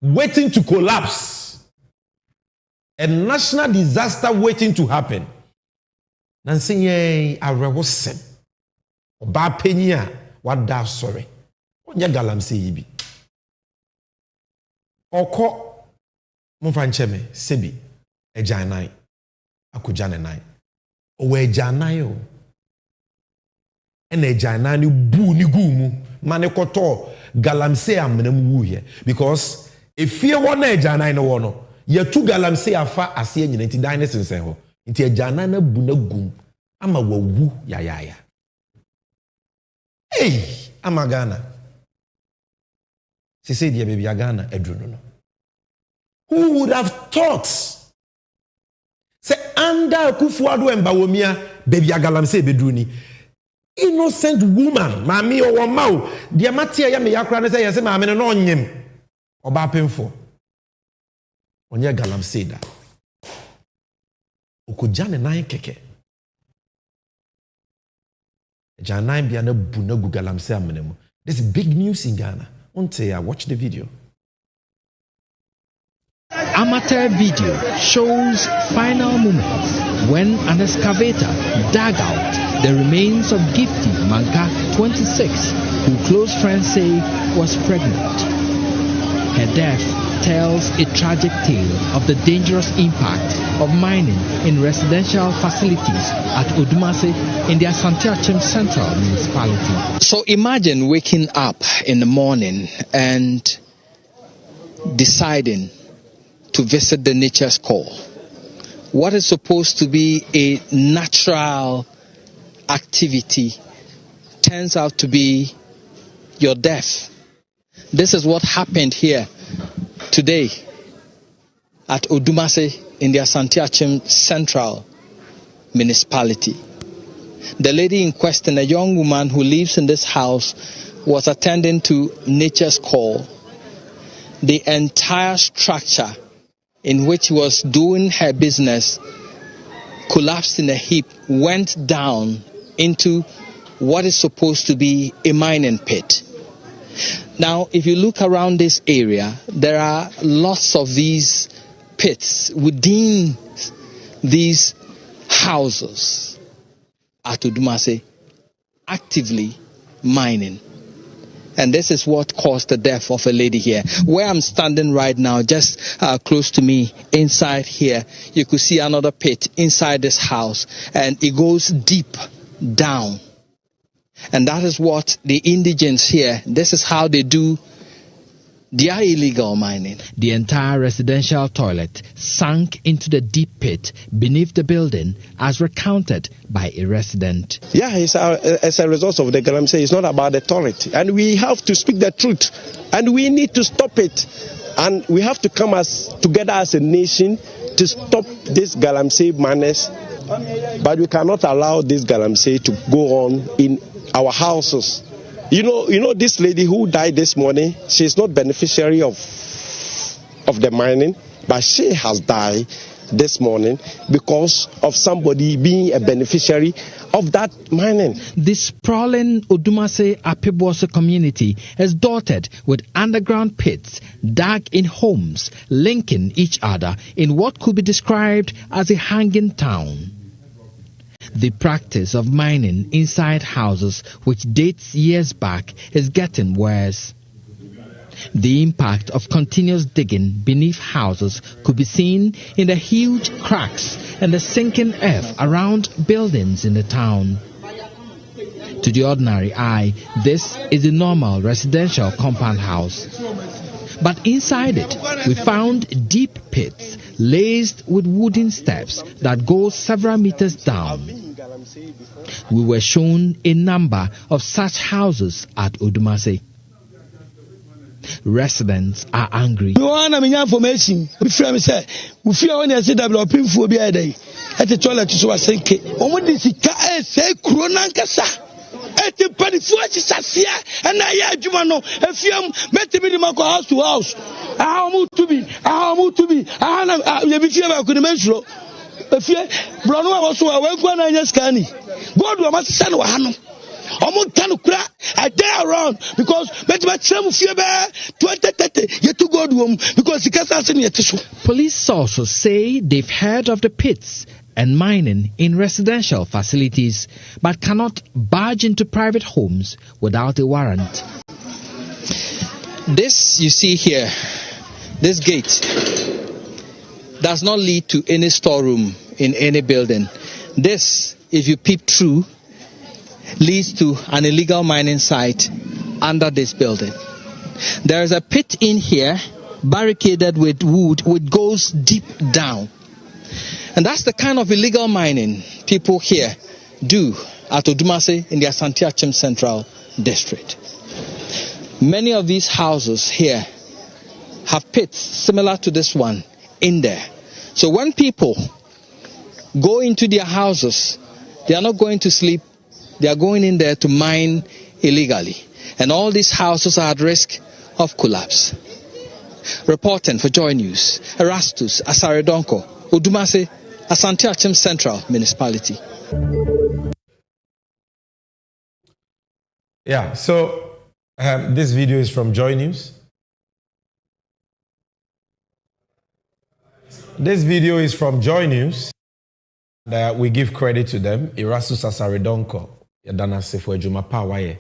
waiting to collapse, a national disaster waiting to happen. Nansi ye arewosem oba panyi a wada sorry onya Galamsey yibi oko mfa ncheme sebi ejanai akujane nai owe janayo ene janani bu ni gumu mane koto Galamsey amnam wu here because if you want na janai no wono ya tu Galamsey afa ase nyina nti dan ne sensen ho nti janana bu na gum ama wawu ya hey amagana she said ya baby agana edru no who would have thought say under Kufuado and Bawomia, baby Galamsey bedruni. Innocent woman, mami or mau, dear Matia Yamakran say, yes, mamma and on him. Or bapinfo. On your Galamsey da. Ukujan and I keke. Janai Biana Bunagu Galamsey amenemu. There's big news in Ghana. Until I watch the video. Amateur video shows final moments when an excavator dug out the remains of Gifty Manka, 26, who close friends say was pregnant. Her death tells a tragic tale of the dangerous impact of mining in residential facilities at Odumase in the Asante Central Municipality. So imagine waking up in the morning and deciding to visit the nature's call. What is supposed to be a natural activity turns out to be your death. This is what happened here today at Odumase in the Asante Central Municipality. The lady in question, a young woman who lives in this house, was attending to nature's call. The entire structure in which she was doing her business collapsed in a heap, went down into what is supposed to be a mining pit. Now, if you look around this area, there are lots of these pits within these houses at Odumase actively mining. And this is what caused the death of a lady here. Where I'm standing right now, just close to me, inside here, you could see another pit inside this house. And it goes deep down. And that is what the indigents here, this is how they do their illegal mining. The entire residential toilet sank into the deep pit beneath the building, as recounted by a resident. Yeah, it's as a result of the Galamsey. It's not about the toilet. And we have to speak the truth. And we need to stop it. And we have to come together as a nation to stop this Galamsey madness. But we cannot allow this Galamsey to go on in our houses. You know this lady who died this morning, she's not beneficiary of the mining, but she has died this morning because of somebody being a beneficiary of that mining. The sprawling Odumase Apebose community is dotted with underground pits dug in homes, linking each other in what could be described as a hanging town. The practice of mining inside houses, which dates years back, is getting worse. The impact of continuous digging beneath houses could be seen in the huge cracks and the sinking earth around buildings in the town. To the ordinary eye, this is a normal residential compound house. But inside it, we found deep pits laced with wooden steps that go several meters down. We were shown a number of such houses at Odumase. Residents are angry. No one has information. We feel when they say developing phobia day. At the toilet to so sinking. Omo di sika say krona nkasa. Eti panifo chisasia and na ya adwuma no afiam metimi di mako house to house. Ahamu to be. Ahana ye bi fie ba ko ni mensulo. Afie blono wa so wa kwa na nya skani. God wa masesa no wa ha no. I dare around because 2030 because police sources say they've heard of the pits and mining in residential facilities but cannot barge into private homes without a warrant. This you see here, this gate does not lead to any storeroom in any building. This, if you peep through, leads to an illegal mining site under this building. There is a pit in here, barricaded with wood, which goes deep down. And that's the kind of illegal mining people here do at Odumase in the Asante Achim Central District. Many of these houses here have pits similar to this one in there. So when people go into their houses, they are not going to sleep. They are going in there to mine illegally. And all these houses are at risk of collapse. Reporting for Joy News, Erastus Asaredonko, Odumase, Asante Achim Central Municipality. Yeah, so this video is from Joy News. This video is from Joy News. We give credit to them. Erastus Asaredonko. Yadanase for Juma Pawaye.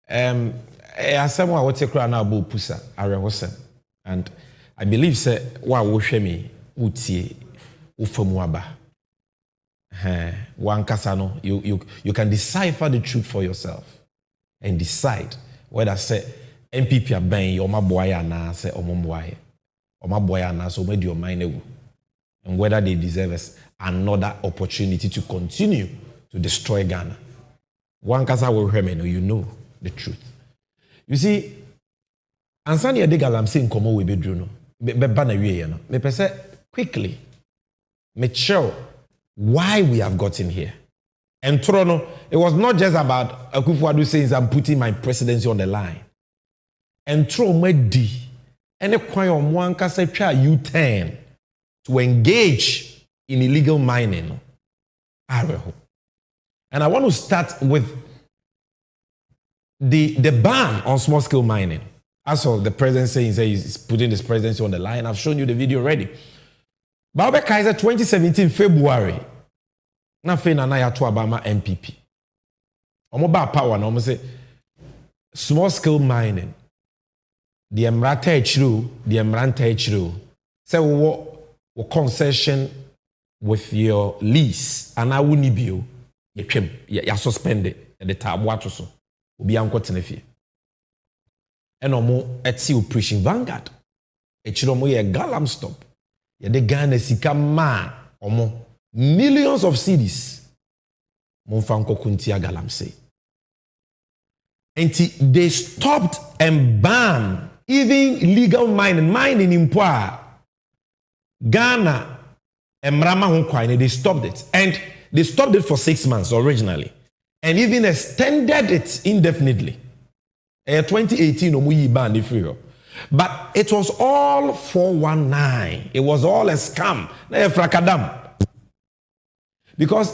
Asema wote kura na abu pusa arehosem. And I believe say wa wo hwemi utie ufamu aba. Wankasa no you can decipher the truth for yourself and decide whether say NPP aban your maboya na say omomboye. Omaboya na so made your mind ewu. And whether they deserve another opportunity to continue to destroy Ghana. One kasa will remain, you know the truth. You see, ansani ade galamsey nkomo we bedru no. Be na wie no. Me pese quickly. Me show why we have gotten here. And Trono, it was not just about Akufo-Addo saying I'm putting my presidency on the line. And Trono di ene kwan o mo ankasa twa U10 to engage in illegal mining. And I want to start with the ban on small-scale mining. As of the president saying he's putting his presidency on the line, I've shown you the video already. Baube Kaiser 2017 February, nothing anaya to Obama NPP. Omoba power no say small-scale mining. The emrata echru, the emranta echru. Say what concession with your lease and I wouldn't be you suspended at the tab water so will be unquoted. And no more at sea preaching vanguard. A chiromo ye galam stop. Ye de Ghana sika ma or more millions of cities. Monfanko kuntia galamsey. And they stopped and banned even legal mining in Poa, Ghana, and Mrama, they stopped it. And they stopped it for 6 months originally. And even extended it indefinitely. 2018, ban free. But it was all 419. It was all a scam. Because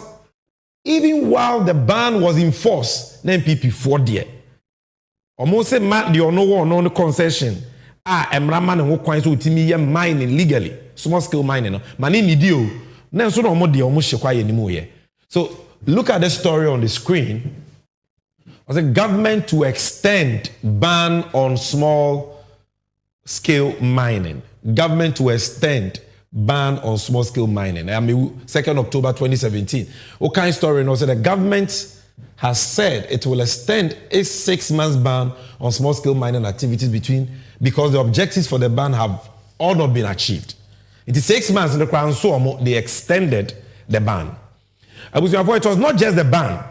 even while the ban was in force, the NPP 4 there. Almost say the no concession. Emraman and what coins to me mining legally, small scale mining. Mani nidio. Then so no more the almost shekwa anymore. So look at the story on the screen. Was a government to extend ban on small scale mining. Government to extend ban on small scale mining. I mean, 2nd October 2017. What kind of story? No, so the government has said it will extend a 6 months ban on small scale mining activities because the objectives for the ban have all not been achieved. It is 6 months in the crown, so they extended the ban. It was not just the ban.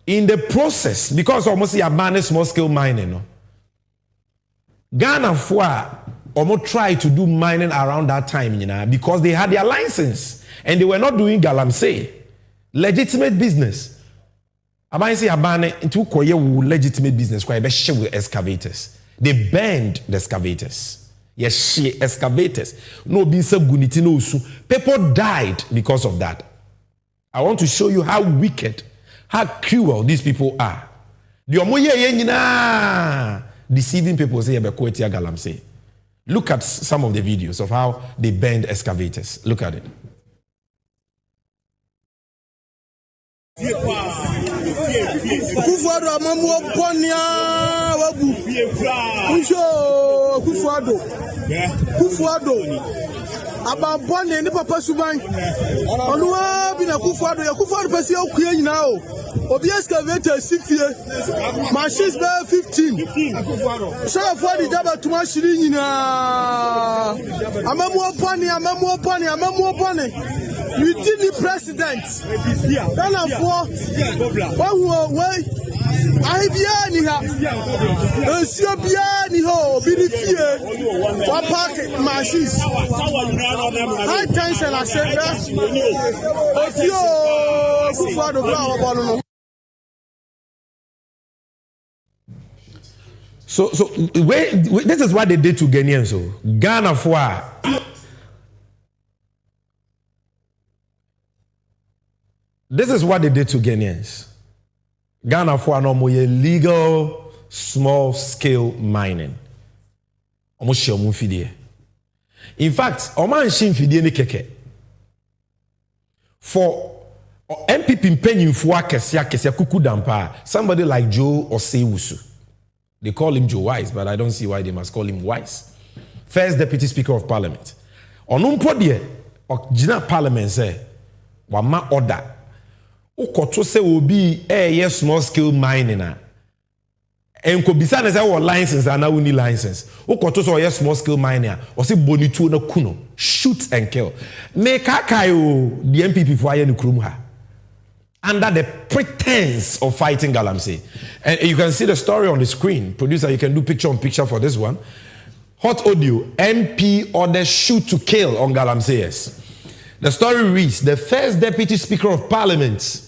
In the process, because almost a ban small scale mining, no? Ghana almost tried to do mining around that time, because they had their license and they were not doing galamsey, legitimate business. I say a ban into legitimate business, quite with excavators. They banned the excavators. Yes, excavators. No being so guniti no su. People died because of that. I want to show you how wicked, how cruel these people are. Deceiving people say galamsey. Look at some of the videos of how they banned excavators. Look at it. About Bonnie and Papa Suban. On what been a Kufado Pessi Queen now. Obi excavator 6 years. Machines bear 15. So for the double to my shilling. I'm a more bunny. You did the president. Then I'm for 1 way. I be anyhow. Monsieur Bianiho, be the fear. One packet machines. High tension, I said that. So this is what they did to Ghanaians. So Ghana for this is what they did to Ghanaians. Ghana for no legal small scale mining. In fact, Oman Shin Fidie ni keke. For MPP penny for kesia kuku dampa, somebody like Joe Oseiwusu. They call him Joe Wise, but I don't see why they must call him Wise. First Deputy Speaker of Parliament. Onumpo die, Jina Parliament say, wama order. Ukoto se obi yes small scale mining na. Enko bisane say our license and now we need license. Ukoto so yes small scale mining or say bonitu na kuno. Shoot and kill. Me kakayo the MPP for aye nukrum ha. Under the pretense of fighting Galamsey. And you can see the story on the screen. Producer, you can do picture on picture for this one. Hot audio. MP orders shoot to kill on Galamsey. Yes. The story reads, the first Deputy Speaker of Parliament,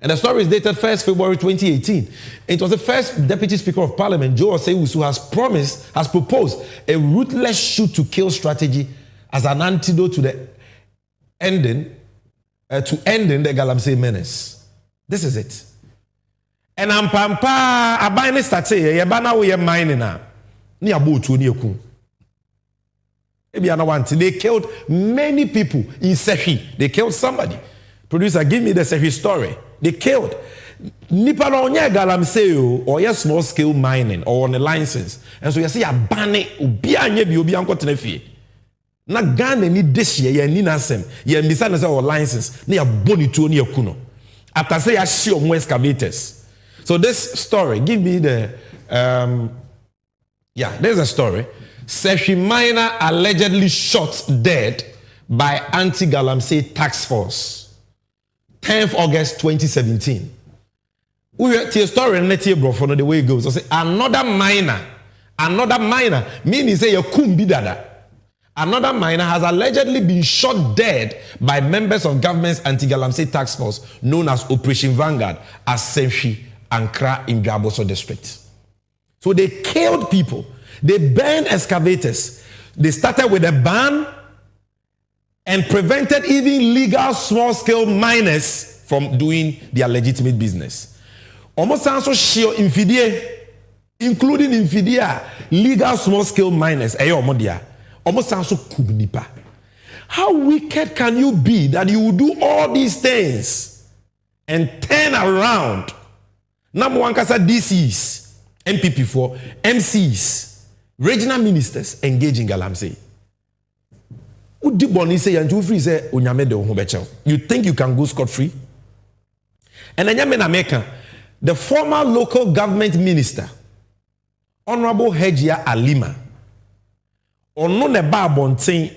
and the story is dated 1st February 2018. It was the first Deputy Speaker of Parliament, Joe Oseiwusu, has proposed a ruthless shoot-to-kill strategy as an antidote to the ending the Galamsey menace. This is it. And I'm pampa abayne starte ye ba na wo ye mining na ni abotu ni eku. They killed many people in Sehi. They killed somebody. Producer, give me the Sehi story. They killed. Nipa no onye Galamsey or yes small scale mining or on a license. And so you see a banne obi anye bi obi anko tenefie. Na Ghana ni this year ni nasem. Ye misa na say or license na ya boni tu ni ekuno. After say ya show more excavators. So this story, give me the there's a story. Seshi miner allegedly shot dead by anti-Galamsey task force. 10th August 2017. We heard the story and let's hear bro for the way it goes. So say another miner Another miner, meaning say you kumbi dada. Another miner has allegedly been shot dead by members of government's anti-Galamsey task force known as Operation Vanguard at Senshi, Ankara in Gaboso district. So they killed people. They burned excavators. They started with a ban and prevented even legal small-scale miners from doing their legitimate business. Almost also share infidie, including infidie, legal small-scale miners. Almost also kubnipa. How wicked can you be that you will do all these things and turn around? Number one, kasa DCs, NPP4, MCs, regional ministers engage in Galamsey. You think you can go scot-free? And then America, the former local government minister, Honorable Hejia Alima, ono ne ba bonten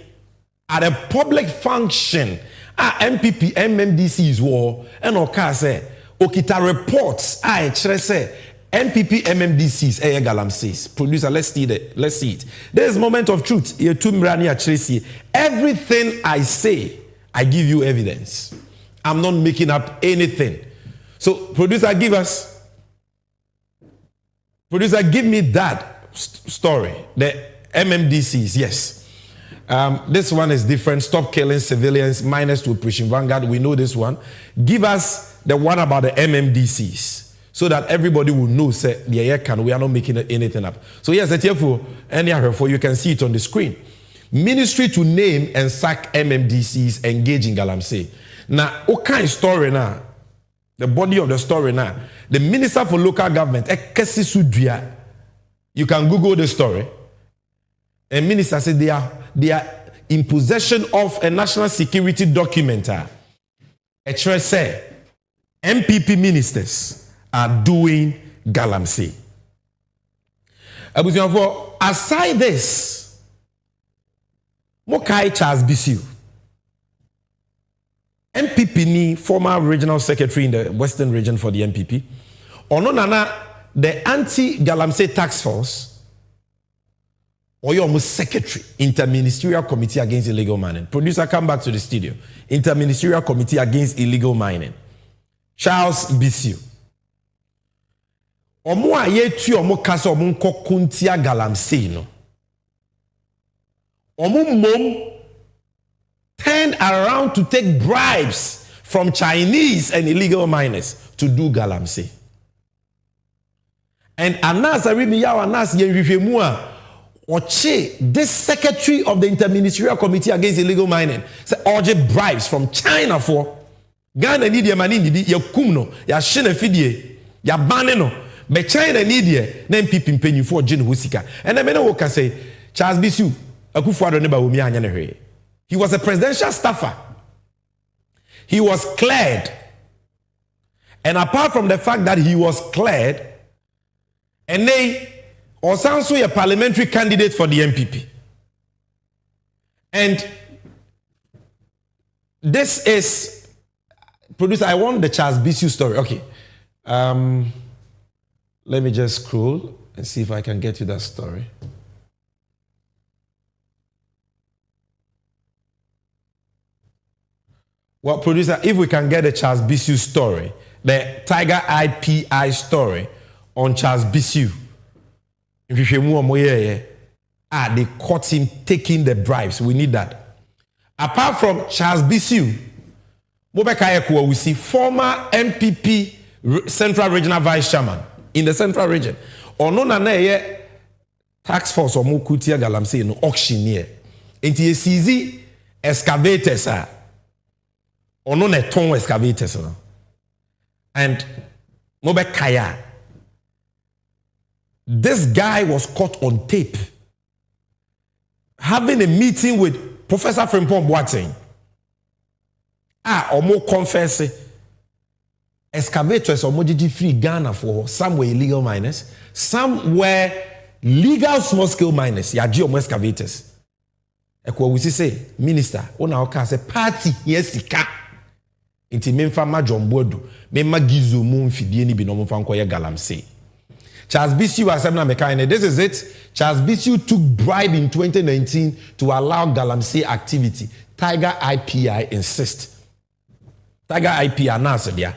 at a public function MPP MMDCs war and oka say okita reports chere say MPP MMDCs Galamseys. Producer, let's see it. There is moment of truth. Everything I say, I give you evidence. I'm not making up anything. So producer, give me that story. The MMDCs, yes. This one is different. Stop killing civilians, minus to Operation Vanguard. We know this one. Give us the one about the MMDCs so that everybody will know, say, we are not making anything up. So yes, therefore, you can see it on the screen. Ministry to name and sack MMDCs engage in Galamsey. Now, what kind of story now? The body of the story now. The Minister for Local Government, you can Google the story. A minister said they are in possession of a national security document. Actually say MPP ministers are doing Galamsey. Aside this, Mokai Charles Bisiu, MPP ni former regional secretary in the Western region for the MPP. Ononana, the anti-Galamsey task force, or you're almost secretary, Interministerial Committee Against Illegal Mining. Producer, come back to the studio. Interministerial Committee Against Illegal Mining. Charles Bisiu. Omo ayetu omo kasa omo nkokuntia Galamsey no. Omo mom turned around to take bribes from Chinese and illegal miners to do Galamsey. And Anas Arimiyaw Anas Yenrifemua Oche, this secretary of the Interministerial Committee Against Illegal Mining, say Oje bribes from China for Ghana need your money, ya kumno, ya shene fidie, ya baneno, but China need ye, then people pay you for Jin Husika. And I mean, what can say, Charles Bisiu, he was a presidential staffer. He was cleared. And apart from the fact that he was cleared, and they also a parliamentary candidate for the MPP. And this is, producer, I want the Charles Bisiu story. Okay. Let me just scroll and see if I can get you that story. Well, producer, if we can get the Charles Bisiu story, the Tiger IPI story on Charles Bisiu. They caught him taking the bribes. We need that. Apart from Charles Bisiu, we see former MPP Central Regional Vice Chairman in the Central Region. Ono na tax force omo kutia Galamsey no auctioneer. Enti esizi excavators ono na ton excavators no. And Mobekaya, this guy was caught on tape having a meeting with Professor Frimpong Boateng. Omo confess excavators omo jiji free Ghana for some were illegal miners, some were legal small scale miners. Yaji omo excavators. Ekwo we say minister, ona oka say party yesika. Inti memfa ma John Bodu, memma gizo mu mfidie ni bi no mfa nkoye Galamsey. Charles Bissiou Assembly Mekane. This is it. Charles Bissiou took bribe in 2019 to allow Galamsey activity. Tiger IPI insists. Tiger IPI now said there.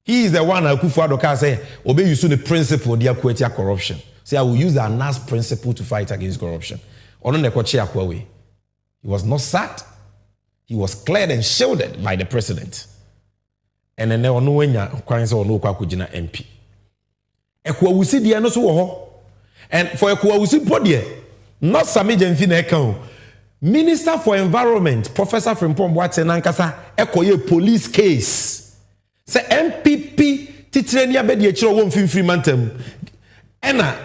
He is the one who Akufo-Addo say, obey you the principle of the corruption. Say, I will use the ANAS principle to fight against corruption. He was not sacked. He was cleared and shielded by the president. And then there was no one no MP. Ekwawusi dia no so wo ho. And for Ekwawusi podie, not Sami Jemfi na eka o. Minister for Environment, Professor Frimpong Boateng nankasa ekoye police case. Say NPP titrenia be de chiro wo mfimfiri mantem. Ena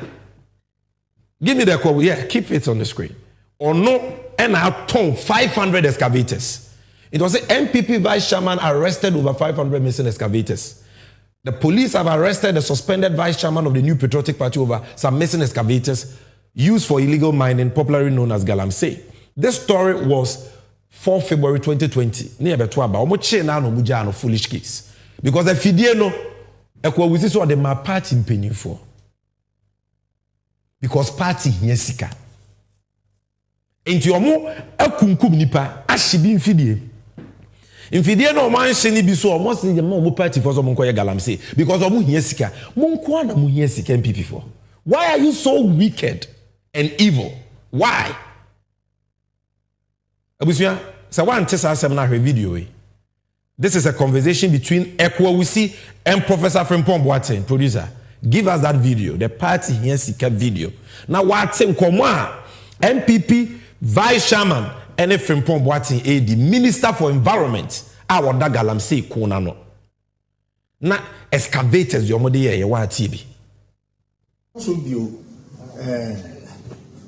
give me the quote. Yeah, keep it on the screen. Or no, ena ton 500 excavators. It was the NPP vice chairman arrested over 500 missing excavators. The police have arrested the suspended vice chairman of the New Patriotic Party over some missing excavators used for illegal mining, popularly known as Galamsey. This story was 4 February 2020. Near Betuaba, Omoche na no muja no foolish case. Because the fidie no, Ekwawusi so the my party impending for. Because party yesika. Enti omo ekunkum nipa ashibi mfidie. Mfidie no man sheni bi so omo se the mo party for so mo nkoye Galamsey because omo hia sika. Mo nko na mo hia sika NPP for. Why are you so wicked and evil? Why? Abusia, so one test asem na video we. This is a conversation between Ekwawusi and Professor Frimpong Boateng, producer. Give us that video, the party here sika video. Now what NPP vice chairman and Frimpong Boateng AD Minister for Environment our Galamsey kona no. Na excavators your mode ye wa TV. So bio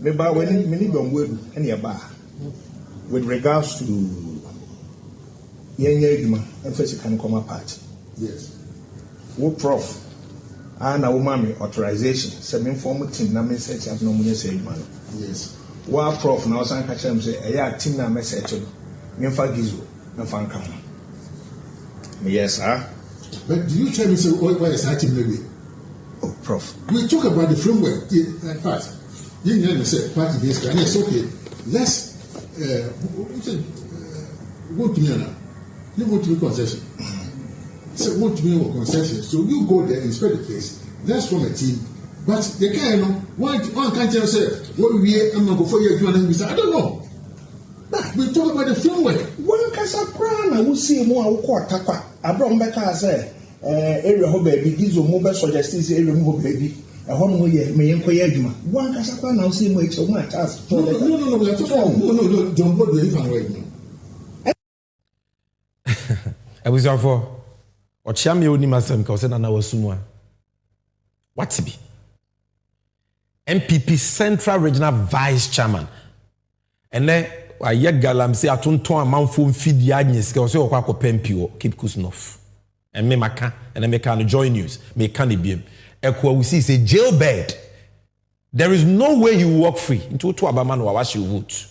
me ba when many bomwedu any ba with regards to Yenya Eduma and first can come party. Yes. Wo prof and a woman authorization. Seven formal team na message have no money say man. Yes. Wa prof now san catch them say a team na message me fa gizo na fan come. Yes, sir. But do you tell me why is that team maybe? Oh, prof. We talk about the framework. In fact, you know say party this and it's okay. Let's go to me now. You want to be concession. So want to be a concession. So you go there, inspect the place. Let's form a team. But the guy, one can't tell say, what we am not go for you and we say, I don't know. But we talk about the framework. One casa crown, I will see more takwa. Abraham Becker say, area ho baby, gives you mobile suggestions, area ho baby. A home way, may inquire you. One casa crown, I'll see more each of my task. No, we are talking. No, John Boyd, if I'm right now. I was for or Chami Unimasem because na wasumwa. What be? NPP Central Regional Vice Chairman. And then I yet Galamsey atunton amanfo mfidi agnes ke so okwa kopempio keep kusnof. And me maka and me can join news. Me can be Ekwawusi say jailbird. There is no way you walk free into to abaman wa wash you vote.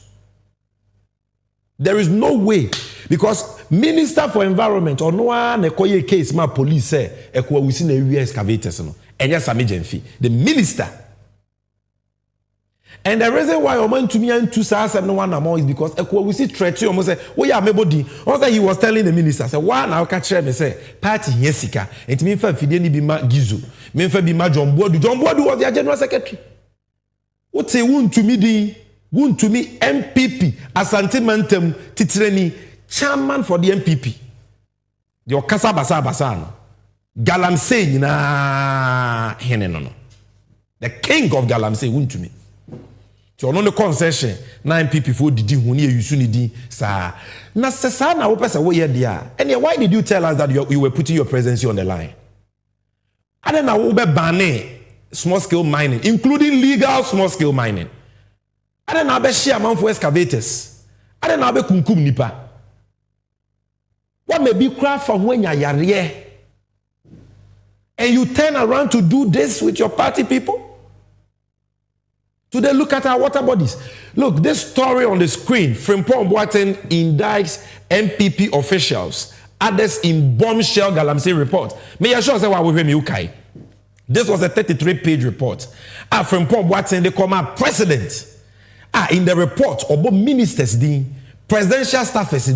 There is no way because Minister for Environment or no one a case my police say Ekwawusi na area excavators no. Enya Sami Jemfi, the minister. And the reason why I went to me and 2001 is because Ekwawusi threat you almost say, "Oh yeah, mebodi." Also he was telling the minister, "Say why now catch me say party yesika." It mean for fidie ni bi ma Gizu, mean for bi ma John Boadu. John Boadu was their general secretary. What say won to me MPP Asante Mantem titreni chairman for the MPP. The Okasa Basa no. Galamsey na hene no. The king of Galamsey won to me. So on the concession na MPP for didi hu ne yusu ni din sa na sesa na wo pesa wo ye dia. And why did you tell us that you were putting your presidency on the line? And then na wo be ban small scale mining, including legal small scale mining. And then na be share man for excavators. And then na be kunkum nipa. What may be craft from when you are here? And you turn around to do this with your party people? Today, look at our water bodies. Look, this story on the screen, Frimpong Boateng indicts MPP officials, others in bombshell Galamsey report. May I show us why we hear me okay? This was a 33-page report. From Paul Watson, they come out president. In the report, about ministers, presidential staffers,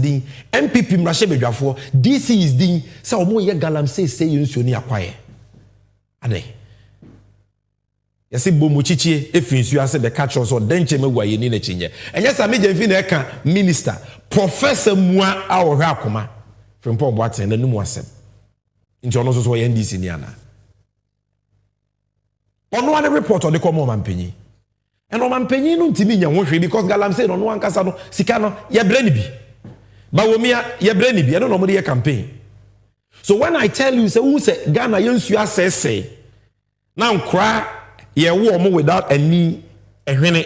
NPP Mrashebedwafo, DC is so omo ye galamsey say you ni akwaye. Ade. Yesi bomu chichie efinsu ase the catch us or denche megwaye ni na chinye. Enye sa meje mfi na eka minister professor mua awore akoma from Paul Watson na numu asem. Nti ono so ye NDC ni ana. Ono wane report on the come mampanyi. And mampanyi no ntimi nya hwehwe because galamsey no ankasa no sika no ye brani bi. Bawomia ye brani bi no no mo de campaign. So when I tell you say who say Ghana yensu asese now cry ye wo mo without any ehwene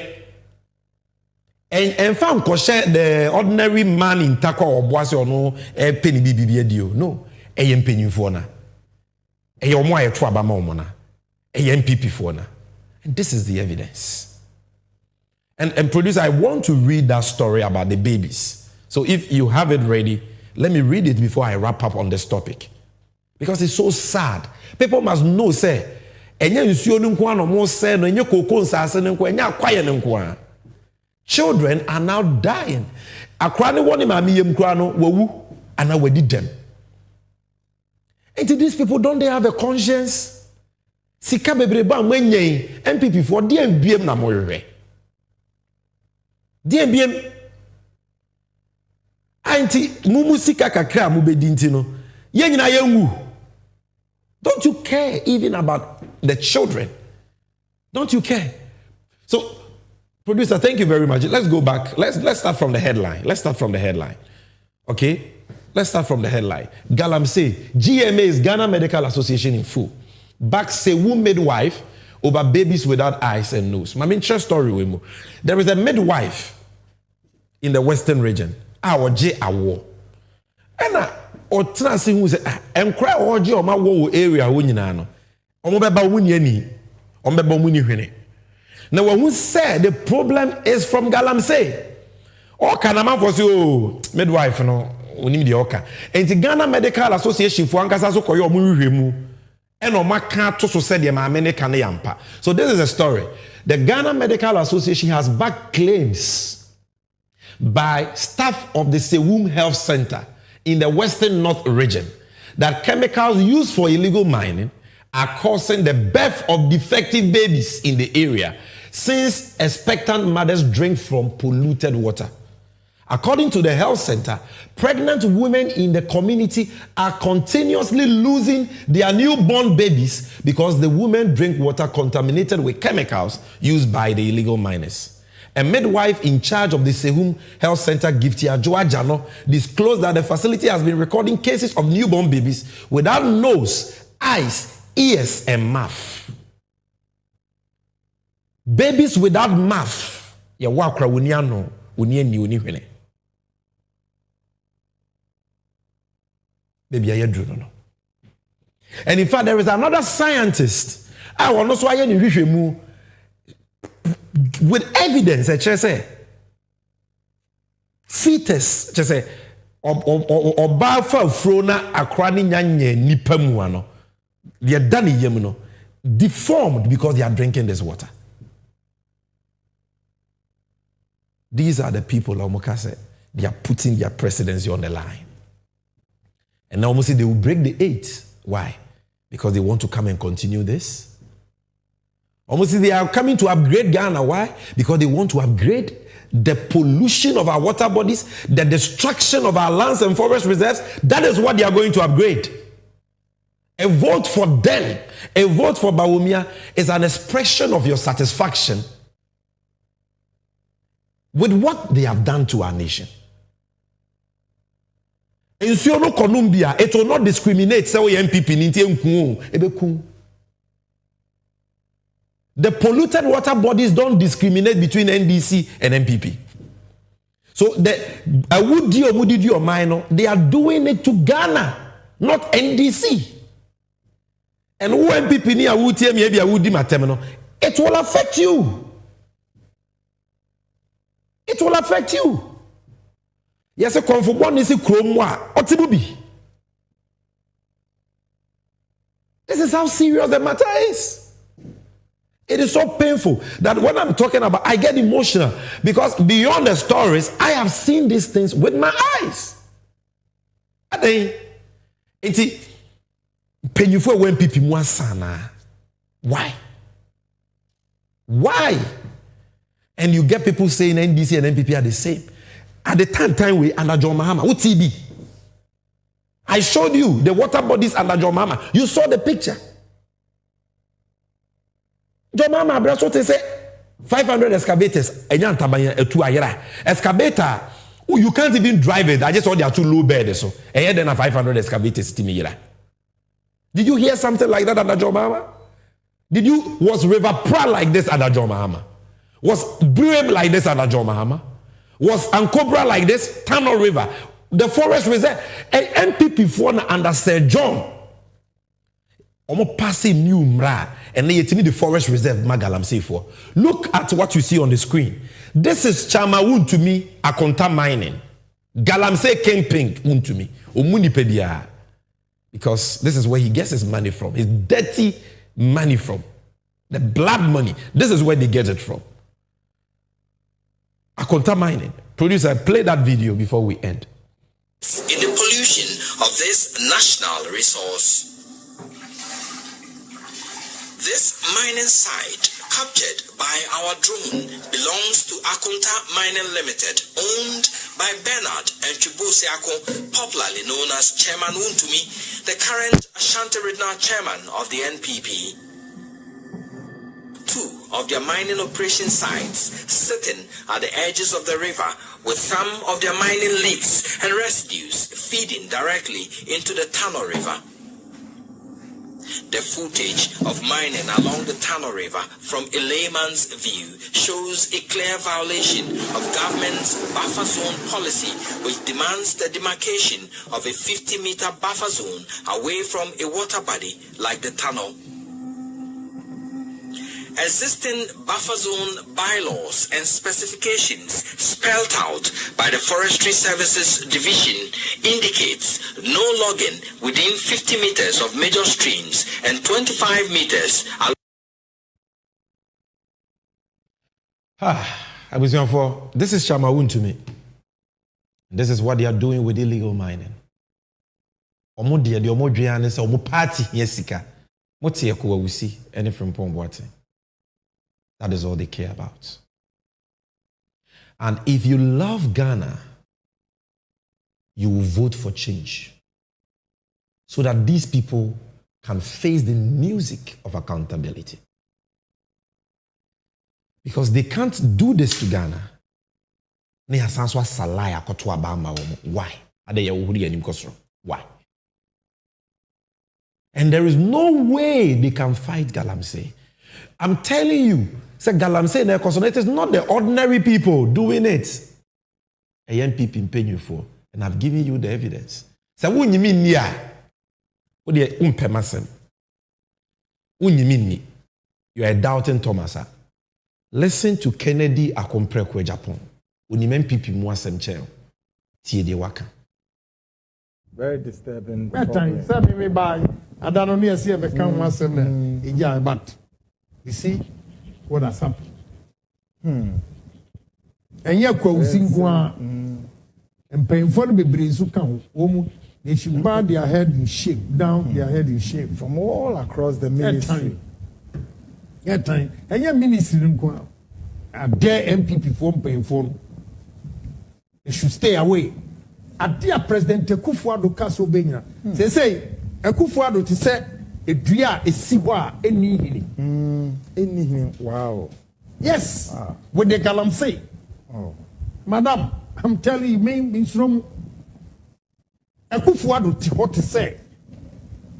and found koshe the ordinary man in Takwa or Boase or no penny bibi dio no empanyimfo na omo ayeto abama omo na NPP for na. And this is the evidence. And producer, I want to read that story about the babies. So if you have it ready, let me read it before I wrap up on this topic. Because it's so sad. People must know, say, children are now dying. And now we did them. And these people, don't they have a conscience? Sika bebreba mwenye NPP for DMBM na moyere. DMBM anti mumu sika kakra mu bedinti no. Ye nyina yenwu. Don't you care even about the children? Don't you care? So producer, thank you very much. Let's go back. Let's start from the headline. Okay? Let's start from the headline. Galamsey, GMA is Ghana Medical Association in full. Backs a woman midwife over babies without eyes and nose. My main story we move. There is a midwife in the Western region. Our J Awo. And or transi who say enkra oje o ma wo area wo nyina no. Omo beba wuni ani. Omo beba wuni hwene. Now when we say the problem is from Galamsey. O kana man for say midwife no onim de oka. Enti Ghana Medical Association for ankasa so koyo omo hwehwemu. So this is a story. The Ghana Medical Association has backed claims by staff of the Sewum Health Center in the Western North region that chemicals used for illegal mining are causing the birth of defective babies in the area since expectant mothers drink from polluted water. According to the health center, pregnant women in the community are continuously losing their newborn babies because the women drink water contaminated with chemicals used by the illegal miners. A midwife in charge of the Sehum Health Center, Giftia Joajano, disclosed that the facility has been recording cases of newborn babies without nose, eyes, ears, and mouth. Babies without mouth. Baby, and in fact, there is another scientist. I want to with evidence. I say fetus. I say or bafa frona akrani nyanye nipamuano. They are done yemuno deformed because they are drinking this water. These are the people, Omokase, they are putting their presidency on the line. And now almost they will break the 8. Why? Because they want to come and continue this. Almost they are coming to upgrade Ghana. Why? Because they want to upgrade the pollution of our water bodies, the destruction of our lands and forest reserves. That is what they are going to upgrade. A vote for them, a vote for Bawumia is an expression of your satisfaction with what they have done to our nation. In Columbia, it will not discriminate. The polluted water bodies don't discriminate between NDC and NPP. So they are doing it to Ghana, not NDC. And who NPP it will affect you. It will affect you. Yes, a comfort is a chroma. This is how serious the matter is. It is so painful that when I'm talking about, I get emotional because beyond the stories, I have seen these things with my eyes. Why? Why? And you get people saying NDC and NPP are the same. At the time we under John Mahama, what TB? I showed you the water bodies under John Mahama. You saw the picture. John Mahama, that's what they say. 500 excavators. Excavator, you can't even drive it. I just saw they are too low bed. So, and then 500 excavators. Did you hear something like that under John Mahama? Was River Pra like this under John Mahama? Was Brem like this under John Mahama? Was Ankobra like this? Tunnel River. The forest reserve. And NPP for under Sir John. Omo passing new mra. And then you tell me the forest reserve Galamsey for. Look at what you see on the screen. This is Chamawun to me, Akonta mining. Galamsey Kingpin to me. Omunipedia. Because this is where he gets his money from. His dirty money from. The blood money. This is where they get it from. Akonta mining. Producer, play that video before we end. In the pollution of this national resource. This mining site, captured by our drone, belongs to Akonta Mining Limited, owned by Bernard and Chubosiako, popularly known as Chairman Wuntumi, the current Ashanti Regional Chairman of the NPP. Two of their mining operation sites sitting at the edges of the river, with some of their mining leaks and residues feeding directly into the Tano River. The footage of mining along the Tano River from a layman's view shows a clear violation of government's buffer zone policy, which demands the demarcation of a 50-meter buffer zone away from a water body like the Tano. Existing buffer zone bylaws and specifications spelled out by the Forestry Services Division indicates no logging within 50 meters of major streams and 25 meters. I was going for this is Chamawun to me. This is what they are doing with illegal mining. Omo dia de omo dwan say omo party yesika. Motie ko we see any from Pomboate. That is all they care about. And if you love Ghana, you will vote for change so that these people can face the music of accountability. Because they can't do this to Ghana. Why? Why? And there is no way they can fight Galamsey. I'm telling you, say Galamsey, it is not the ordinary people doing it. A young people in paying you for, and I've given you the evidence. So what you mean here? What do you umpemasem? What you mean me? You are doubting Thomas. Listen to Kennedy Akomprekwe Japan. Unimen pipi muasem cheo. Tie de waka. Very disturbing. That time, say me by. I don't know see if I can muasem. Yeah, but you see what has happened. And yet, and painful be breeze come. They should bow their head in shame, down their head in shame from all across the ministry. That time, and your ministry didn't a dare MPP form painful. They should stay away. A dear President Kufuado Castle Benya. They say, a Kufuado to say, a dear is Siwa, any. Wow. Yes, with the Galamsey. Oh. Madam, I'm telling you, means from a Kufuado to what to say.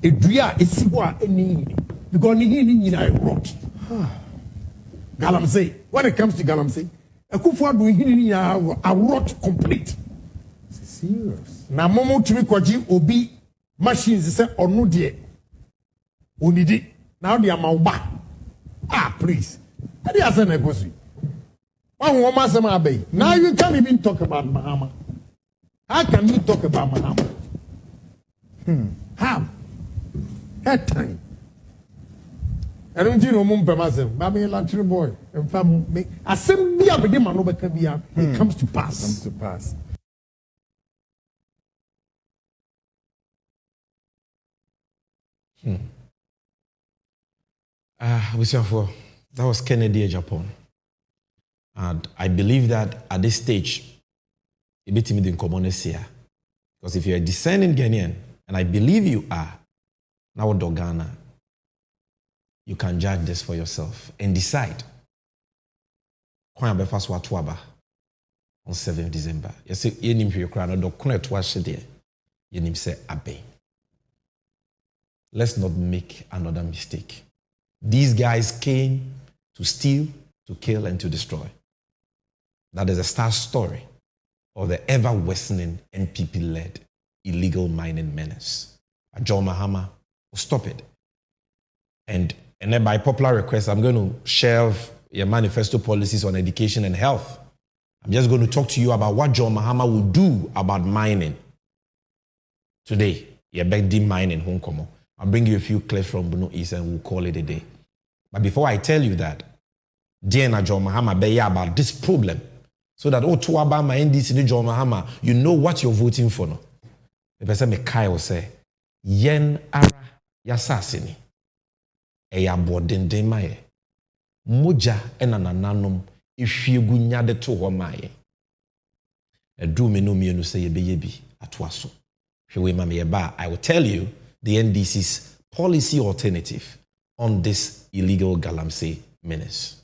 A dear is Siwa, any. Because he wrote. Galamsey. When it comes to Galamsey, a Kufuado I wrote complete. Serious. Na momo to me kwaji obi machines say or no dear. Onidi. Now they are mauba. Please. That is an equity. One woman say my bay. Now you can't even talk about Mahama. How can you talk about Mahama? How? That time. I don't know Mumpamazem, Mammy Lantry boy, and family. Assembly of the Manobacabia, it comes to pass. Comes to pass. That was Kennedy, Japan. And I believe that at this stage, a bit timid in common here. Because if you're a discerning Ghanaian, and I believe you are, now Ghana, you can judge this for yourself and decide. On 7th December. You say, you need to cry, no, don't watch it there. You need to say, Abe. Let's not make another mistake. These guys came to steal, to kill, and to destroy. That is a star story of the ever-worsening NPP-led illegal mining menace. John Mahama will stop it. And then by popular request, I'm going to shelve your manifesto policies on education and health. I'm just going to talk to you about what John Mahama will do about mining. Today, you're back deep mining Hong Kong. I'll bring you a few clips from Bruno East and we'll call it a day. But before I tell you that, Diana John Mahama be about this problem, so that to about my NDC John Mahama, you know what you're voting for. No, the person me Kyle say, yen ara yasasini, eya bodende maye, moja enanananum ifyegu nyade to ho maye. Edu me no mienu say yebi atwaso. Hwe ma me yeba, I will tell you the NDC's policy alternative on this illegal Galamsey menace.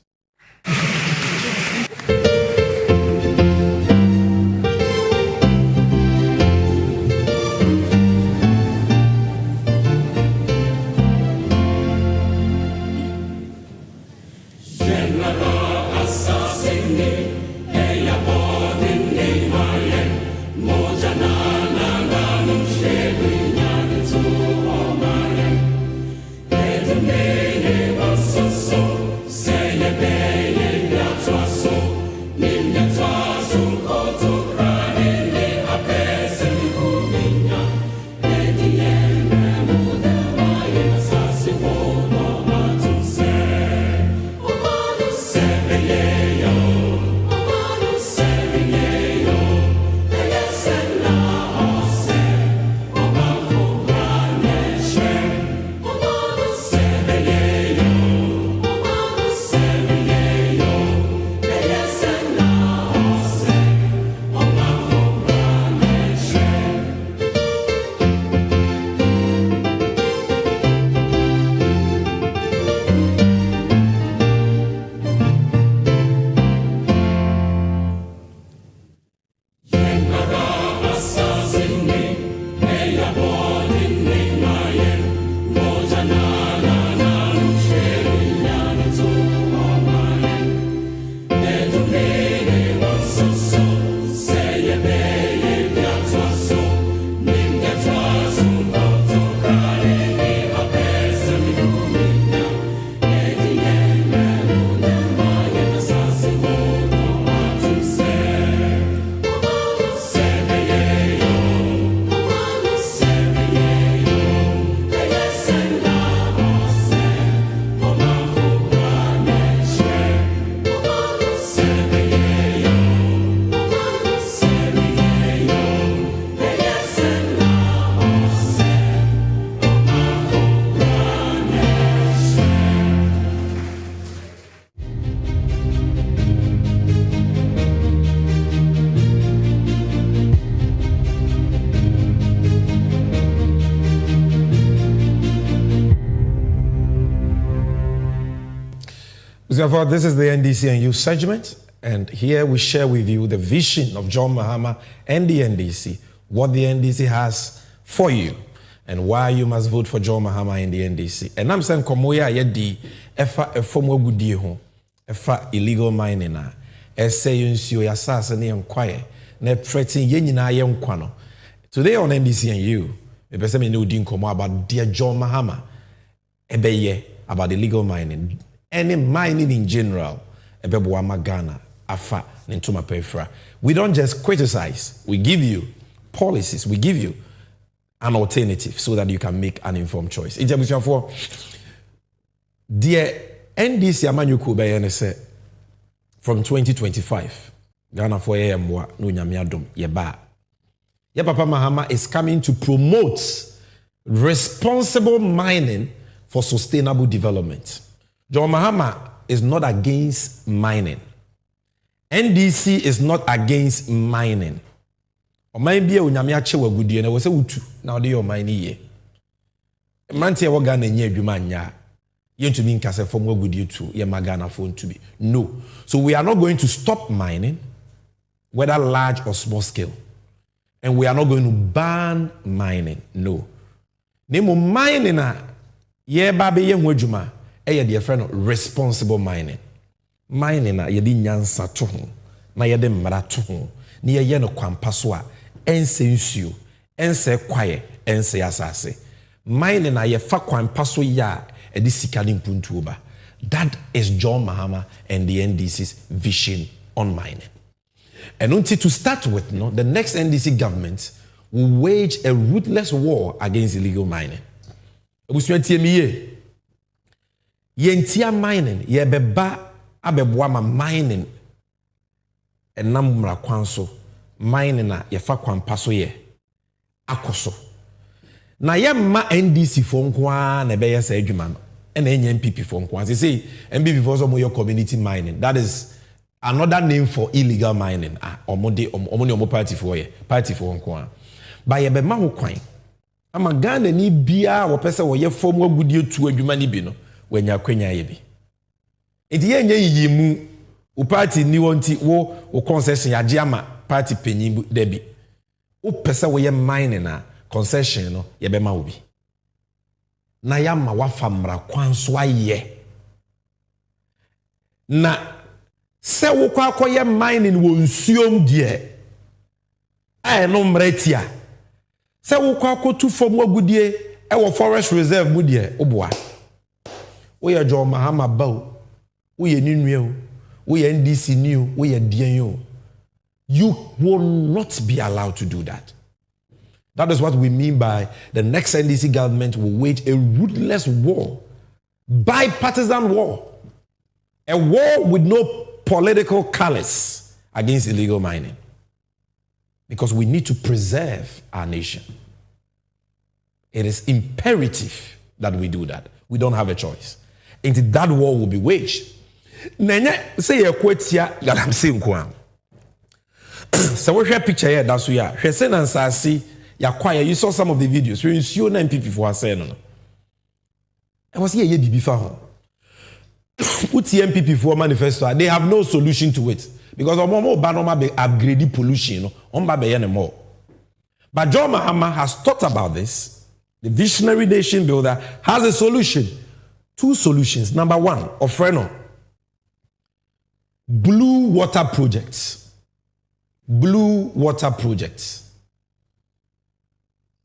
Therefore, this is the NDC and you segment, and here we share with you the vision of John Mahama and the NDC, what the NDC has for you, and why you must vote for John Mahama and the NDC. And I'm saying, Komoya yedi efa efomo gudie ho, efa illegal mining na, ese yunsio yasasa ni yankwaye, ne threaten ye nyina ye nkwano. Today on NDC and you, me pese me no din komo about dear John Mahama, ebeye about illegal mining. Any mining in general, Ghana, Afa, Nintuma Pefra. We don't just criticize, we give you policies, we give you an alternative so that you can make an informed choice. In terms of dear NDC amanyuku bayene say from 2025 Ghana for yemwa no nyame adom yeba ye papa Mahama is coming to promote responsible mining for sustainable development. John Mahama is not against mining. NDC is not against mining. O mine bia onyame ache wagudie na wo se wutu na ode your mine ye. Mante e wo Ghana nya adwuma nya. Ye ntumi nkase fom wagudie tu ye magana for to be. No. So we are not going to stop mining, whether large or small scale. And we are not going to ban mining. No. Nemo mining na ye ba be ye ho adwuma e ye de friend responsible mining. Mining na ye di nyansa to ho na ye de mmara to ho na ye no kwampa so a ense nsuo ense kwaye ense asase. Mining na ye fa kwampa so ya e di sika ni mpuntuo ba. That is John Mahama and the NDC's vision on mining. And until to start with, no, the next NDC government will wage a ruthless war against illegal mining. Yentia mining, ye beba abeboa ma mining enamra kwanso mining na ye fa kwampa so ye akoso. Na ye ma NDC fo nkoa na be ye sa adwuma no e na enye NPP fo nkoa. Say NPP for some your community mining. That is another name for illegal mining. Omo party for ye, party for nkoa. Ba ye be ma ho kwan. Ama Ghana ni bia wo pese wo ye fom agudie tu adwuma ni bi no, wanya kwanya ye bi. Enti ye nya yiyimu o party ni wonti wo concession ya giama party penyin da bi. O pese wo ye mining na concession no ye be ma obi. Na ya ma wa famra kwan so aye. Na se wo kwa akoye mining wo nsuom de e no mretia. Se wo kwa akotu fom agudie e wo forest reserve mu de oboa. Wo ye John Mahama bawo, wo ye ninue o, wo ye NDC ni o, wo ye dien o. You will not be allowed to do that. That is what we mean by the next NDC government will wage a ruthless war, bipartisan war, a war with no political callous against illegal mining. Because we need to preserve our nation. It is imperative that we do that. We don't have a choice. And that war will be waged. Nanya say a kwetia galamsey nko. So we share picture here that's we are. She say na nsasi ya kwaya. You saw some of the videos. We ensure na NPP for say no. I was here ye bibi fa ho. Uti NPP for manifesto. They have no solution to it because omo ba no ma be upgrade pollution no. On ba be more. But John Mahama has thought about this. The visionary nation builder has a solution. Two solutions. Number one, Ofreno. Blue water projects. Blue water projects.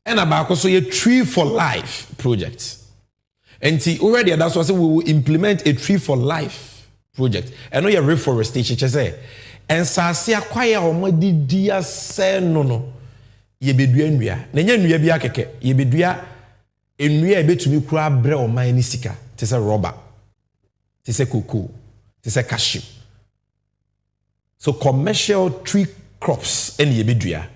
And about also a tree for life project. And see, already that's what we will implement a tree for life project. And no your reforestation, say. And sasi akwaya omodi dia se no. Yebedua nwia. Na nya nwia bia keke. Yebedua enwia ebetumi kura bre o man ni sika. Te se rubber. Te se cocoa. Te se cashew. So commercial tree crops and yebedua.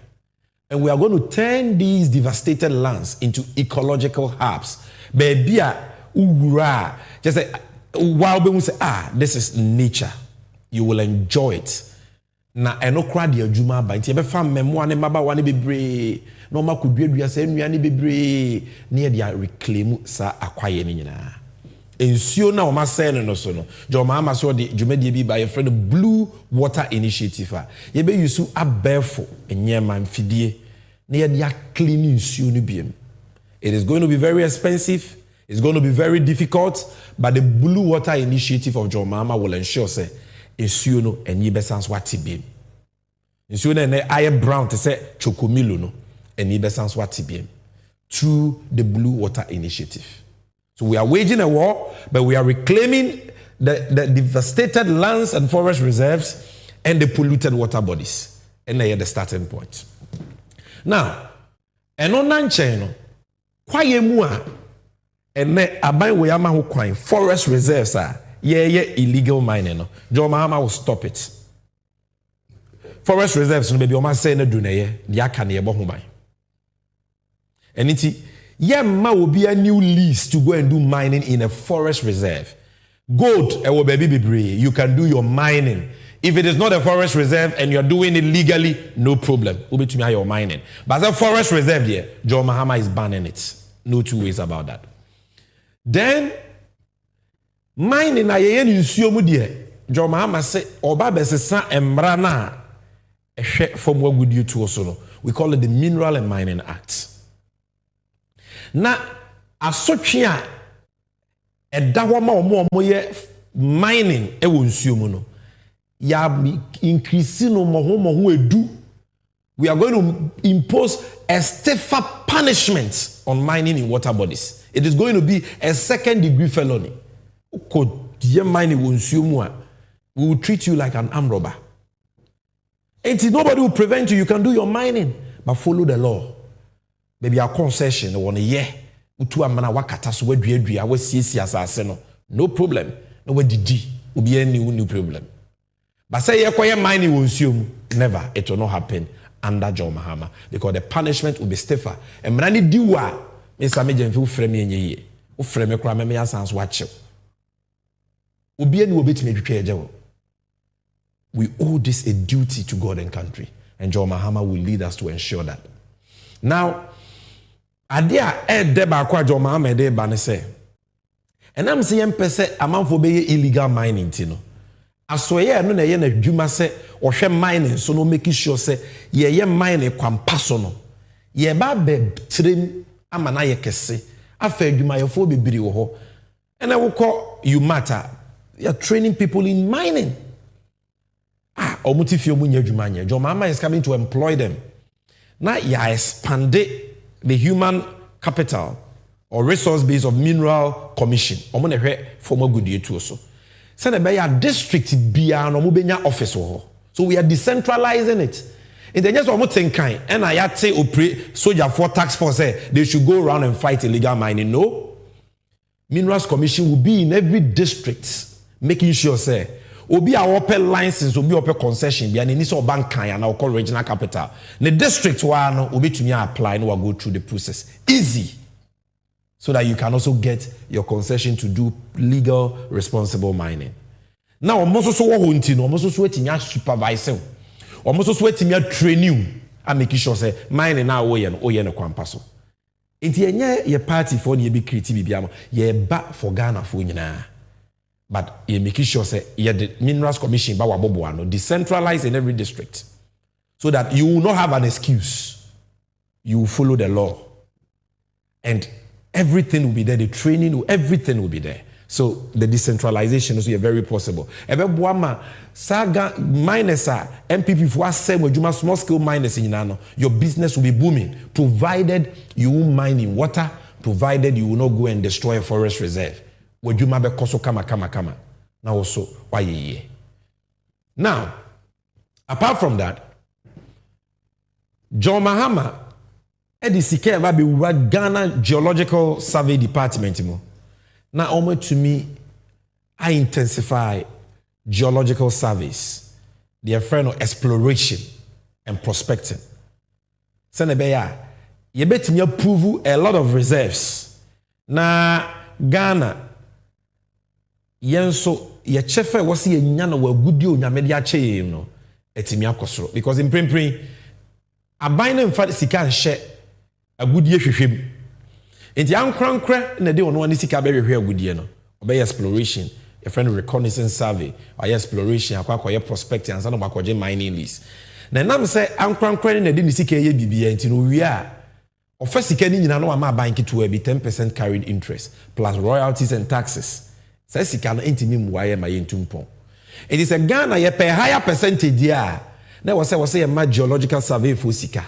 And we are going to turn these devastated lands into ecological hubs. Bebia ura. Just say wow be say this is nature. You will enjoy it. Na eno kra de adwuma ba nti e be fa memmoa ne maba wa ne bebre na ma koduadua sa nnua ne bebre na ye dia reclaim sa akwaye ne nyina ensuo na o ma sey no so no jo ma ama so de dwumadie bi ba ye friend Blue Water Initiative a ye be use abefo enyema mfidie na ye dia clean ensuo no biem. It is going to be very expensive. It's going to be very difficult, but the Blue Water Initiative of John Mahama will ensure say ensuo no enyi besans wati biem. Ensuo no na aye brown to say chokomilo no enyi besans wati biem through the Blue Water Initiative. So we are waging a war, but we are reclaiming the devastated lands and forest reserves and the polluted water bodies. And they are the starting point. Now, eno nanche no kwaye mu a and aban we ama ho kwan forest reserves illegal mining no John Mahama will stop it. Forest reserves no be o ma say na do na ye dia aka na ye bo ho ban. Eniti yemma obi a new lease to go and do mining in a forest reserve. Gold e wo baby bebre, you can do your mining. If it is not a forest reserve and you're doing it legally, no problem. Ubetumi your mining. But as a forest reserve there, John Mahama is banning it. No two ways about that. Then mining na ye nsuo mu de, John Mahama say oba besesa emra na ehwe from what would you to also no. We call it the Mineral and Mining Act. Na asotwe a eda ho ma omo ye mining e wo nsuo mu no. Ya increasing no mo edu. We are going to impose a stiffer punishment on mining in water bodies. It is going to be a second-degree felony. Mining we will treat you like an armed robber. And nobody will prevent you. You can do your mining, but follow the law. Maybe our concession one year. No problem. No way did will be any new problem. But say you mining will assume never. It will not happen under John Mahama because the punishment will be stiffer. And when I do what, Mr. Major, who frame me in ye, who frame me crime, me as watch you. We owe this a duty to God and country, and John Mahama will lead us to ensure that. Now, adia deba kwa John Mahama de banese, and I'm saying pese amount for be illegal mining tino. Asoye no na ye na dwuma se ohwe mining so no make sure say ye mining kwampaso no ye ba be trem ama na ye kese afa dwuma ye fo bebiri wo ho ena wo ko you matter you are training people in mining omuti fi omunya dwuma nya John Mahama is coming to employ them na ya expand the human capital or resource base of Mineral Commission omo na hwe former good ye to so send a district bia no mubenya office ho. So we are decentralizing it. In the just almost same kind. And I had say operate soldier for tax force they should go around and fight illegal mining. No. Minerals Commission will be in every district making sure say obi a open license obi open concession bia ni so bank kan and call regional capital. The district one no obi to me apply no go through the process. Easy. So that you can also get your concession to do legal, responsible mining. Now, almost so hunting, almost so waiting your supervisor, almost so waiting your train you, and making sure say mining now way and no kwampaso. Inti ye party for ye be creative biamo ye back for Ghana for nyina. But ye making sure say ye the Minerals Commission ba wabobo no decentralized in every district, so that you will not have an excuse. You will follow the law, and everything will be there. The training, everything will be there. So the decentralization is very possible. Ebeboama saga miners NPP for same small scale miners in Nano. Your business will be booming, provided you will mine in water, provided you will not go and destroy a forest reserve. Wajuma be koso kama. Now also why ye. Now, apart from that, John Mahama Edisike eba be Ghana Geological Survey Department mo. Na omo to me I intensify geological surveys. Their friend of exploration and prospecting. Senebeya ye betimi approve a lot of reserves. Na Ghana yenso ye chefe wasi ye nya na wagudi onyame de ache no etimi akosoro because in prempren aban na mfa sika nhye agudie hwehwem enti ankrankra na de ono ani sika be hwehwe agudie no obey exploration a friend reconnaissance survey or exploration akwakoye prospecting and some akwaje mining lease na nam say ankrankra na de ni sika ye bibia enti no wi a ofa sika ni nyina no ama aban kitu be 10% carried interest plus royalties and taxes say sika no enti ni muaye ma ye ntumpon it is a Ghana ye pay higher percentage dia na we say a geological survey for sika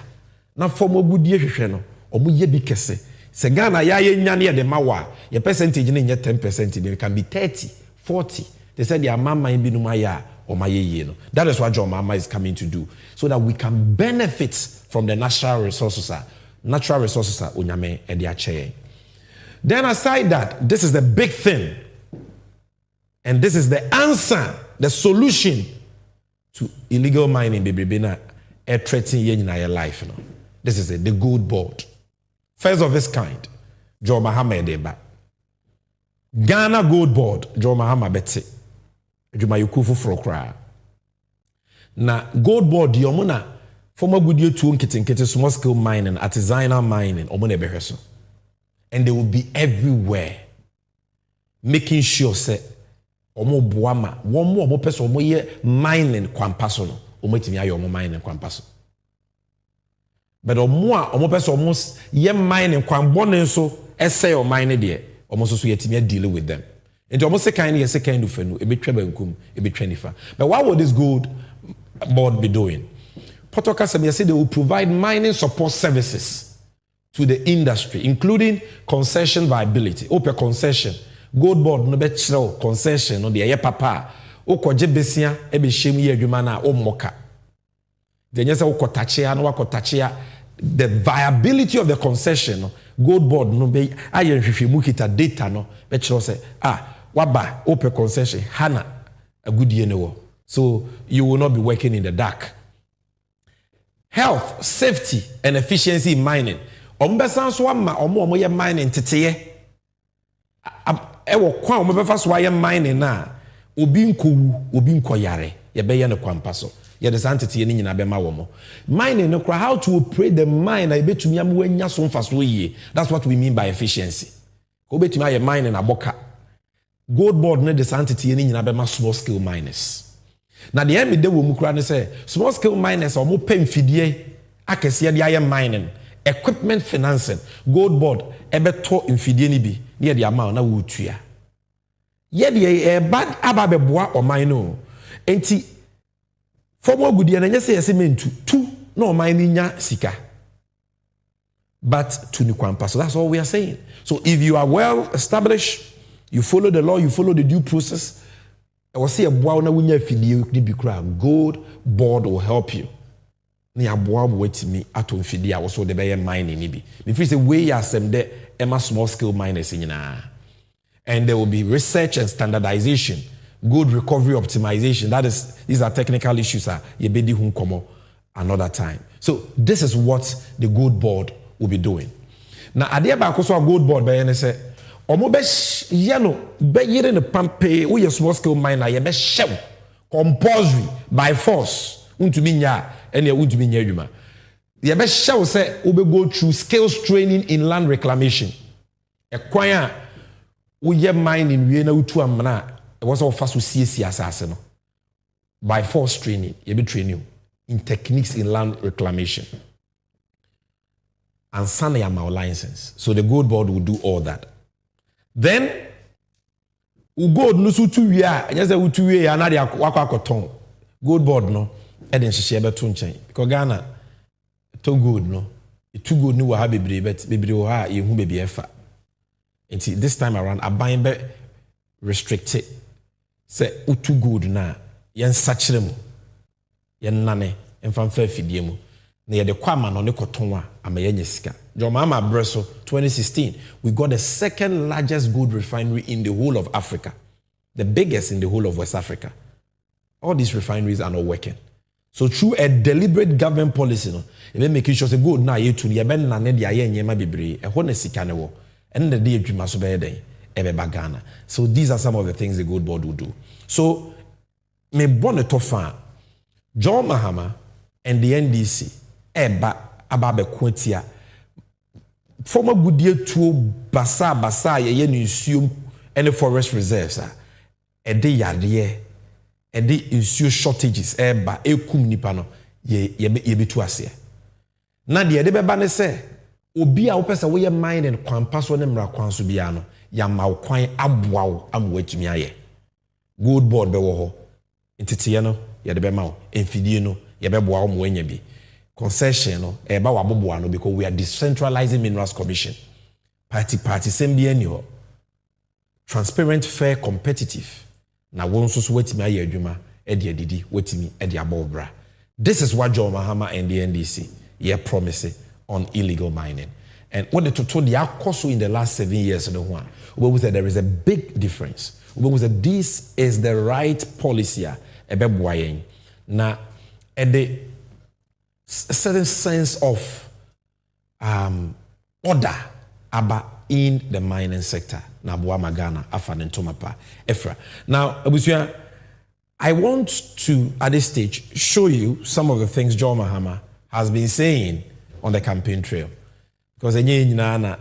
na form ogudie hwehwe no omu ye bi kese se Ghana ya ye nyane ye de mawa ye percentage ne nye 10% it can be 30 40 they said their mama bi no maya or maye no. That is what John Mahama is coming to do so that we can benefit from the natural resources onyame e de ache. Then aside that, this is the big thing. And this is the answer, the solution to illegal mining, baby, threatening your life. No? This is it, the gold board. First of its kind, John Mahama Edeba. Ghana Gold Board, John Mahama Betse. Juma Yukufu Frokra. Na Gold Board, Yomuna, former good year to Nkitten, small scale mining, artisanal mining, Omune Bereso. And they will be everywhere, making sure, say, Omo Buama, one more person, Omo ye mining Kwampaso, Omo Timia, Omo mining Kwampaso. But Omo person almost ye mining Kwambon so, essay or mining there, almost so yet deal with them. And almost a kind of fenu, a bit treble, a bit 25. But what would this gold board be doing? Potoka said they will provide mining support services to the industry, including concession viability. Open concession, gold board no bet concession no the papa. Oko jebesia ebe shemu ye adwuma na o moka. The nyesa oko tachia no wako tachia. The viability of the concession, gold board no be aye hwehwemu kita data no be chiro say waba open concession hana a good year no. So you will not be working in the dark. Health, safety, and efficiency in mining. Ombesan so ama omo ye mining teteye. Ewo kwa omobefa so ye mining na obi nkowu, obi nkoyare. Ye be ye ne kwampa so. Ye de santete ni nyina be ma wo mo. Mining no how to operate the mine I betumi am wanya so mfa so ye. That's what we mean by efficiency. Ko betumi aye mining aboka. Gold board ne de santete ni nyina be ma small scale miners. Now the end of the day, say small scale miners are more paying fidie. I can see the iron mining, equipment financing, gold board, ebeto in fidie ni bi near the amount na wutuya. Ye the bad ababe bois or mine enti for more good year and say two no mining ya sika. But to Nukwampa. So that's all we are saying. So if you are well established, you follow the law, you follow the due process. I will say a boy na wunya fidie ni bi kura gold board will help you. Ni aboa wait me ato fidie a so de be mining ni bi. Me feel say we asem de ema small scale miners nyina. And there will be research and standardization, good recovery optimization. That is, these are technical issues ye bedi hun komo another time. So this is what the gold board will be doing. Now ade ba ko so gold board be yen say omo be yeno be yire ne pampe we small scale miner ye be shew compulsory by force untumi nya ene untumi nya adwuma ye be shew say we be go through skills training in land reclamation e kwan a we ye mining we na utu amna e was all fast CC asase no by force training ye be train you in techniques in land reclamation and sana ya my license. So the gold board will do all that. Then gold no so tu wi a anya say utu wi ya na de akwakoton gold board no e de nhihye beto nchen because Ghana to gold no itu gold ni wa ha bebre wo ha ye hu bebi efa enti this time around aban be restricted say utu gold na yen sachire mu yen nane emfa fa fidie mu na ye de kwama no ne koton a amayenya sika John Mahama Breso 2016 we got the second largest gold refinery in the whole of Africa, the biggest in the whole of West Africa. All these refineries are not working. So through a deliberate government policy no e making sure say gold na ye tunu ye ben na ne dia ye nyema bebre e ho na sika ne wo and the day adwuma so be den e be Ghana. So these are some of the things the gold board will do. So me bonne tofa John Mahama and the NDC eba ababe kwetia former goodie to basa ye nsuom and forest reserves e de yade e de nsuo shortages eba ekum nipa no ye betu ase na de de beba ne se obi a wo pese wo ye mining kwampa so ne mra kwan so bia no ya ma kwan aboa wo amwatumi aye gold board be wo ho entitiye no ye de be ma wo enfidie no ye be boa wo mo anya bi concession no eba waboboa no because we are decentralizing minerals commission party sembia ni ho transparent, fair, competitive na won so wetimi aye adwuma e de adidi wetimi e de abobra. This is what John Mahama and the NDC promising on illegal mining. And what the total the cost in the last 7 years in the one, we said there is a big difference. We said this is the right policy. Now, at the certain sense of order about in the mining sector. Now, Magana, Afan and Tomapa, Efra. Now, I want to, at this stage, show you some of the things John Mahama has been saying on the campaign trail. Because to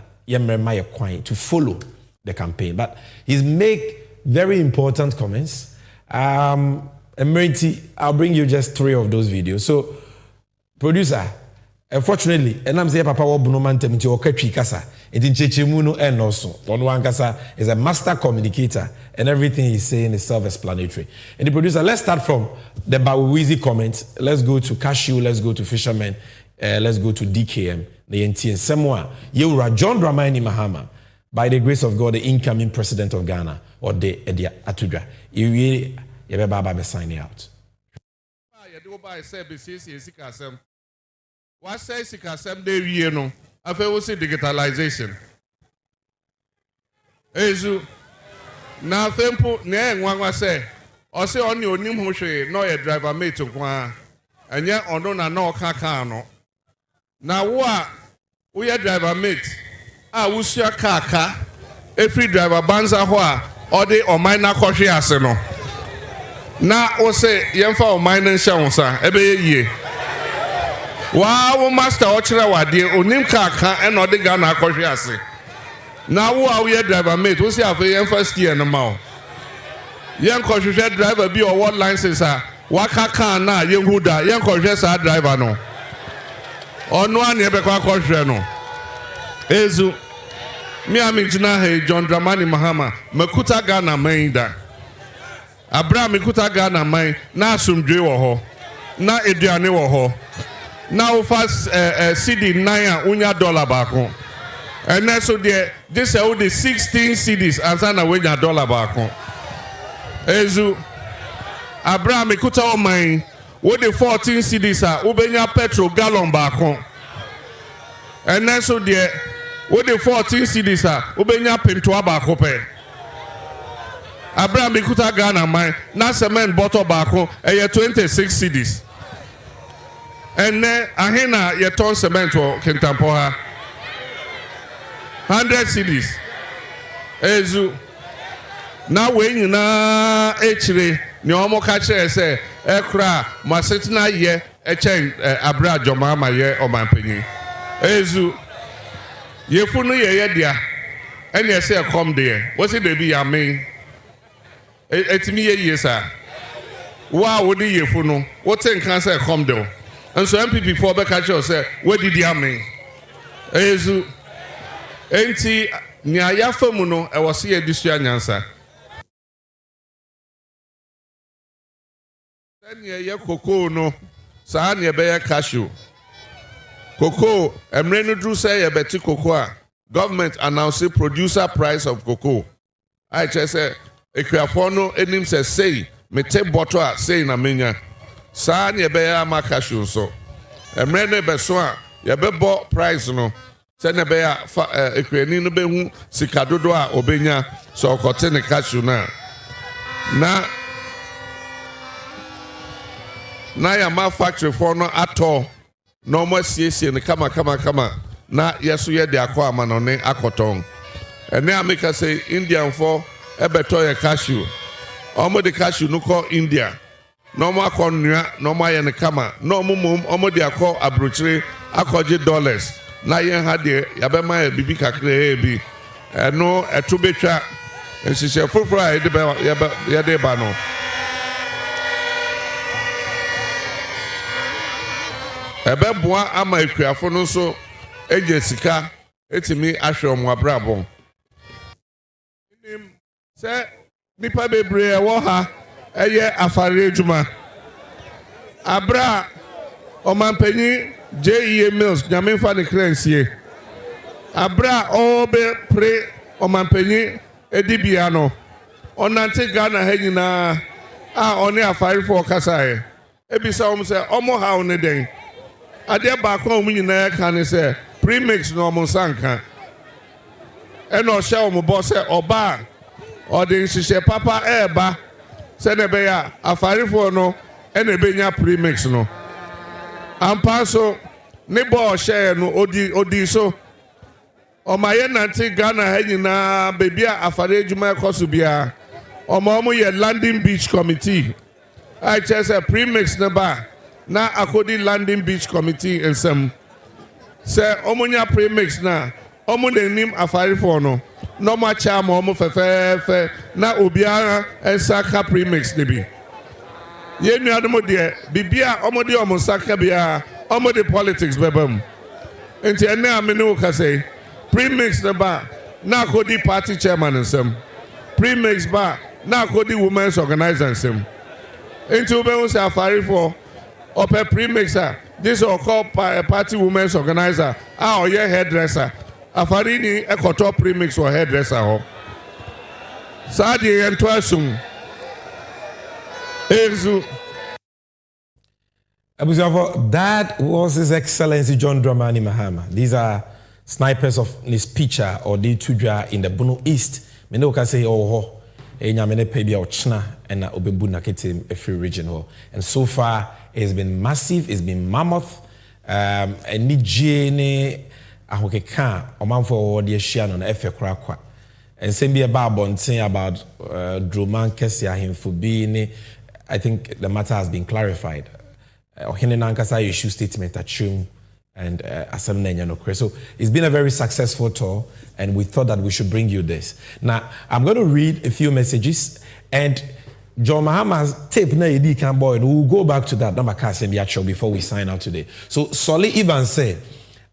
follow the campaign. But he's made very important comments. I'll bring you just 3 of those videos. So, producer, unfortunately, and I'm saying Papa Wobunoman Temiti Oketri Kasa, it in Chechemuno and also. Onwan Kasa is a master communicator, and everything he's saying is self-explanatory. And the producer, let's start from the Bawizi comments. Let's go to Cashew, let's go to Fisherman, let's go to DKM, the NTN. Semwa, Yeura John Dramani Mahama, by the grace of God, the incoming president of Ghana, or the Atudra. You Baba signing out. What says Sikasem de Vieno? I will say digitalization. Ezu now tempo ne one say or say on your name no a driver mate to one and yet on no car. Now what we are driver mate? I will see a car every driver banza hoa or they or minor coffee aseno. Now we say Yemfa or minor shansa every year. Wow, master Ochra Wadi, Unim Kaka, and not the Ghana Koshiasi. Now, who are we a driver mate? We see a first year in the mouth. Young Koshisha driver be or what license are? Wakaka na, young Huda, young Koshisha driver no. Or no one ever Koshisha no. Ezu, me Amijina, John Dramani Mahama, Makuta Ghana Mainda. Abraham Mikuta Ghana Main, na Sumdre ho, na Ediane ho. Now first CD $9 $1 back. And then so this is all the 16 CDs and then $1 back. Ezu Abraham Kuta mine with the 14 CDs are Ubenya petrol gallon back. And then so with the 14 CDs are Ubenya Pintua back. Abraham Kuta Ghana mine na cement bottle back 26 CDs. And then ahena yeton cement or kentampoha 100 CDs. Ezu now when you na echire ni omo ka kire say ekra masetina ye echen abra jomama ye omanpanyi. Ezu yefunu ye dia ene ye say come there. What say dey be amen? Etimi ye yesa. Wa wo di yefunu. What say can say come there? And so NPP for Bekacho said, where did you mean? Ezu Enti Nyaya Famuno, I was here this year answer. Then ye cocoa no, San ye bear cashew. Cocoa, Emrenu Drew say a betty cocoa. Government announced producer price of cocoa. I just say, a crafono, enim says, say, me take bottle, say in a minya. San ye bear ma cashew so. Emrenu besoa, ye bebo price no. Send a bear, a crane no be Sikadoa, Obenya, so cotton cashew now. Na ya ma factory for no at all. No more CC and kama. Na yesu ye de akwa manone akoton. And now make us say Indian for a better cashew. Omo de cashew no call India. No more cornua, no more yen kama. No mum, omo de akọ abrochire akoje dollars. Na yen ha de yabema e bibi kakre bi. No etubetwa. And she said full fry de ba no. Ebe boa ama ekuafo no so eje sika etimi ahwe omo abrabon nim se nipa bebre wo ha eye afare adwuma abra omampanyi JE Mills nyamemfa ne kransie abra obe pre omampanyi edibia no onante Ghana ha nyina a oni afare fo kasae ebisa om se omo ha one den ade ba kwa omu nyina ka ne se premix no mo sanka e no hye o mo boss e oba o de nhihye papa eba se ne be ya afarefo no e na benya premix no ampa so ne bo hye no odi so o ma ye nanti Ghana ha nyina bebi a afare adwuma ekoso bia o ma mo ye landing beach committee I just a premix na ba na akodi landing beach committee ensem say omunya premix na omu denim afarefo no no ma cha ma omu fefefe na obiara ensaka premix de bi ye nuadom de bibia omu de omu saka bia omu de politics bebam enti ene amene wo ka say premix na ba na akodi party chairman ensem premix ba na akodi women's organizer ensem enti obe say afarefo ope premixer this is called party women's organizer or your hairdresser afarini ekoto premix or hairdresser ho sadi ento asum ezu Abusafo, that was His Excellency John Dramani Mahama. These are snipers of this picture or the Tudra in the Bono East. Mene ka say oh enyamene pebia ochna and obebu na ketim every region. And so far it's been massive, it's been mammoth. And Nijene ahokeka omanfo de share no efe krakwa. And same be about bonting about Droman Kesia himfo bi. I think the matter has been clarified. Ohene nankasa issue statement achum and so it's been a very successful tour, and we thought that we should bring you this. Now, I'm going to read a few messages, and John Mahama's tape na edi can boy, and we'll go back to that before we sign out today. So, Solly Evans said,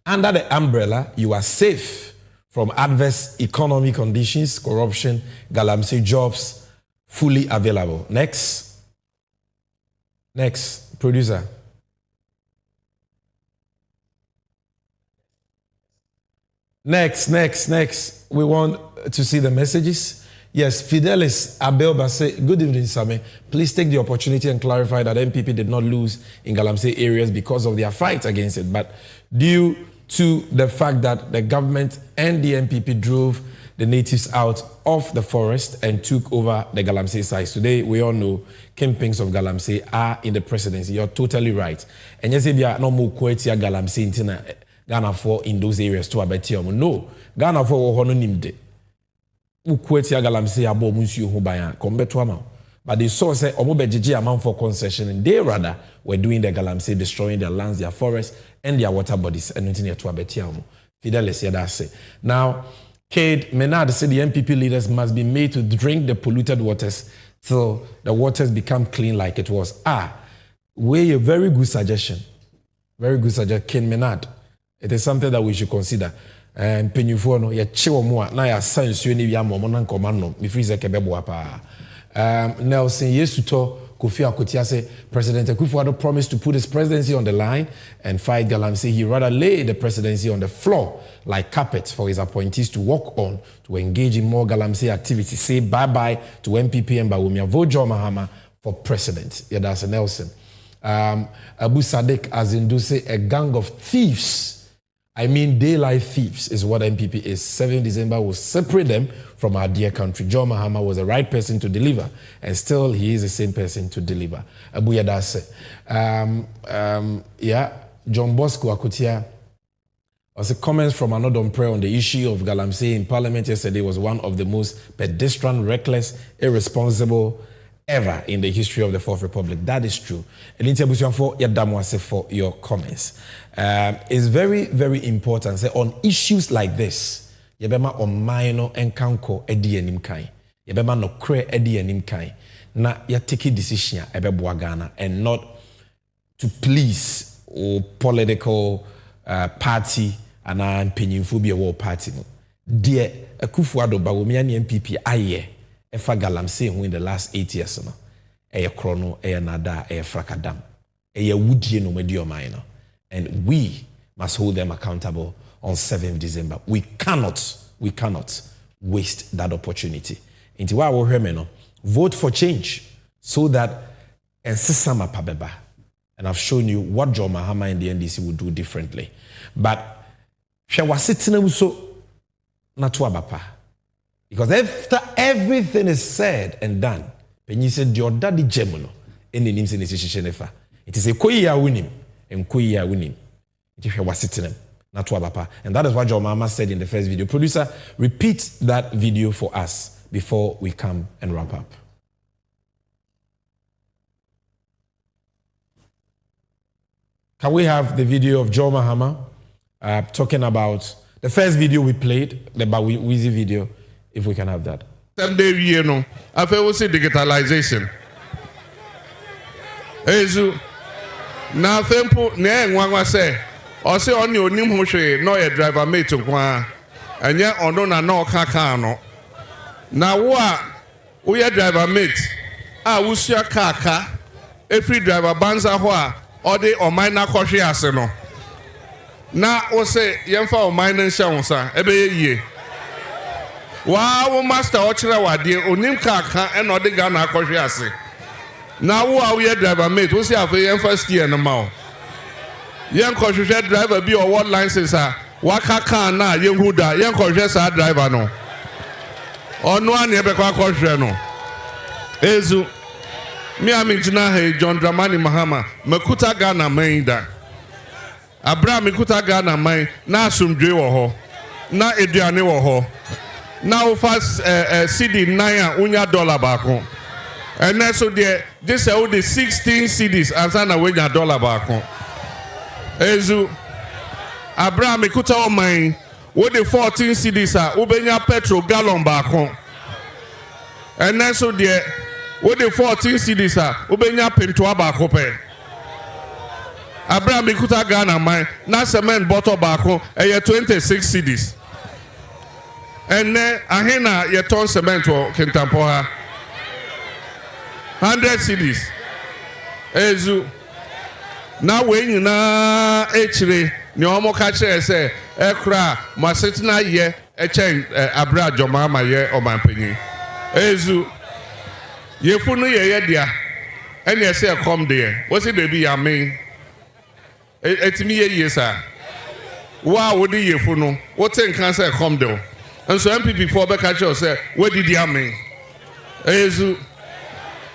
under the umbrella, you are safe from adverse economic conditions, corruption, Galamsey jobs, fully available. Next, producer. Next. We want to see the messages. Yes, Fidelis Abelba say, good evening, Same. Please take the opportunity and clarify that NPP did not lose in Galamsey areas because of their fight against it, but due to the fact that the government and the NPP drove the natives out of the forest and took over the Galamsey sites. Today, we all know kingpins of Galamsey are in the presidency. You're totally right. And yes, if you are no more Kwetia Galamsey in Ghana for in those areas to abetium. No, Ghana for hono nimde. Ukwetia Galamsey abo munsu ho ban kombeto ama. But they saw say omo bejeje amount for concession, and they rather were doing the Galamsey, destroying their lands, their forests, and their water bodies, and nothing to abetium. Fidelis yadase. Now, Cade Menard said the NPP leaders must be made to drink the polluted waters till the waters become clean like it was. A very good suggestion. Very good suggestion, Cade Menard. It is something that we should consider. And penyufo no ye chewo mo na ya sansuo ni bia mo na nkoma no me freeze kebebo apa. Nelson Yesuto Kofi Akotia say President Akufo-Addo promised to put his presidency on the line and fight Galamsey. He rather lay the presidency on the floor like carpet for his appointees to work on to engage in more Galamsey activities. Say bye-bye to NPP and Bawumia. Vote John Mahama for president. Yeah, that's a Nelson. Abu Sadiq Azindu say a gang of thieves. I mean, daylight thieves is what NPP is. 7 December will separate them from our dear country. John Mahama was the right person to deliver, and still he is the same person to deliver. Abu Yadase. John Bosco Akutia. Also, comments from Anodon Prayer on the issue of Galamsey in Parliament yesterday was one of the most pedestrian, reckless, irresponsible ever in the history of the Fourth Republic. That is true. For your comments. It's very, very important. Say, on issues like this, yebema on minor and kanko edi enim kai. Yebema no kre edi enim kai. Na ya take decision ebe Ghana and not to please or political party and an penyinfobia war party. Dear Akufo-Addo Bawumia ni NPP aye. Efa Galamsey who in the last 8 years no eye krono eye nada eye frakadam eye wudie no medioma no, and we must hold them accountable on 7th December. We cannot waste that opportunity. Inti wa wo hweme no, vote for change so that ensesama pabeba, and I've shown you what John Mahama and the NDC would do differently. But She was sitting so not to abapa. Because after everything is said and done, when you said your daddy Gemuno, in the names in the situation, it is a koya winning and koya winning. If you was sitting not to abapa. And that is what your mama said in the first video. Producer, repeat that video for us before we come and wrap up. Can we have the video of Joe Mahama talking about the first video we played, the Bawizi video, if we can have that? Someday, you know, I feel we see digitalization. Ezu, na fempo ne ngwangwa say, or say on your nim hoshe no a driver mate to kwa, and yet on no kaka no. Na we a driver mate, wusia kaka, every driver banza hoa. Or they or mine na koshi aseno. Na o say yemfa o mine nsha wonsa ebe ye. Wa master o chira wade onim kaka e no de ga na koshi ase. Na wo a we driver mate o say afa yemfa steer no ma o. Yen koshi driver bi o what license a wa kaka na yen huda yen koshi sa driver no. Onu an e be kwa koshi no. Ezu me amijina he John Dramani Mahama mekuta Ghana mainda Abraham mekuta Ghana main na asumdwe wo ho na eduane wo ho na ofa CD 9 unya dollar baako and so there this the 16 CDs ansa na wenya dollar baako ezu Abraham mekuta o main wo the 14 CDs a ubenya petrol gallon baako and so there with the 14 CDs, Ubenya Pintua Bakope. Abraham Ikuta Ghana, my na cement bottle bako, and 26 CDs. And then Ahena, your ton cement or Kentampoha 100 CDs. Ezu now when you na H3, Nyomo catcher say, Ekra, Masitina ye, a chain, Abra Jomama ye, or my penny. Ezu. Ye funu ye dia and ye say come there. What's it be ya main? It's me ye sir. Wow, would ye funu? What in cancer come there? And so NPP for Bekacho say, where did ya mean? Ezu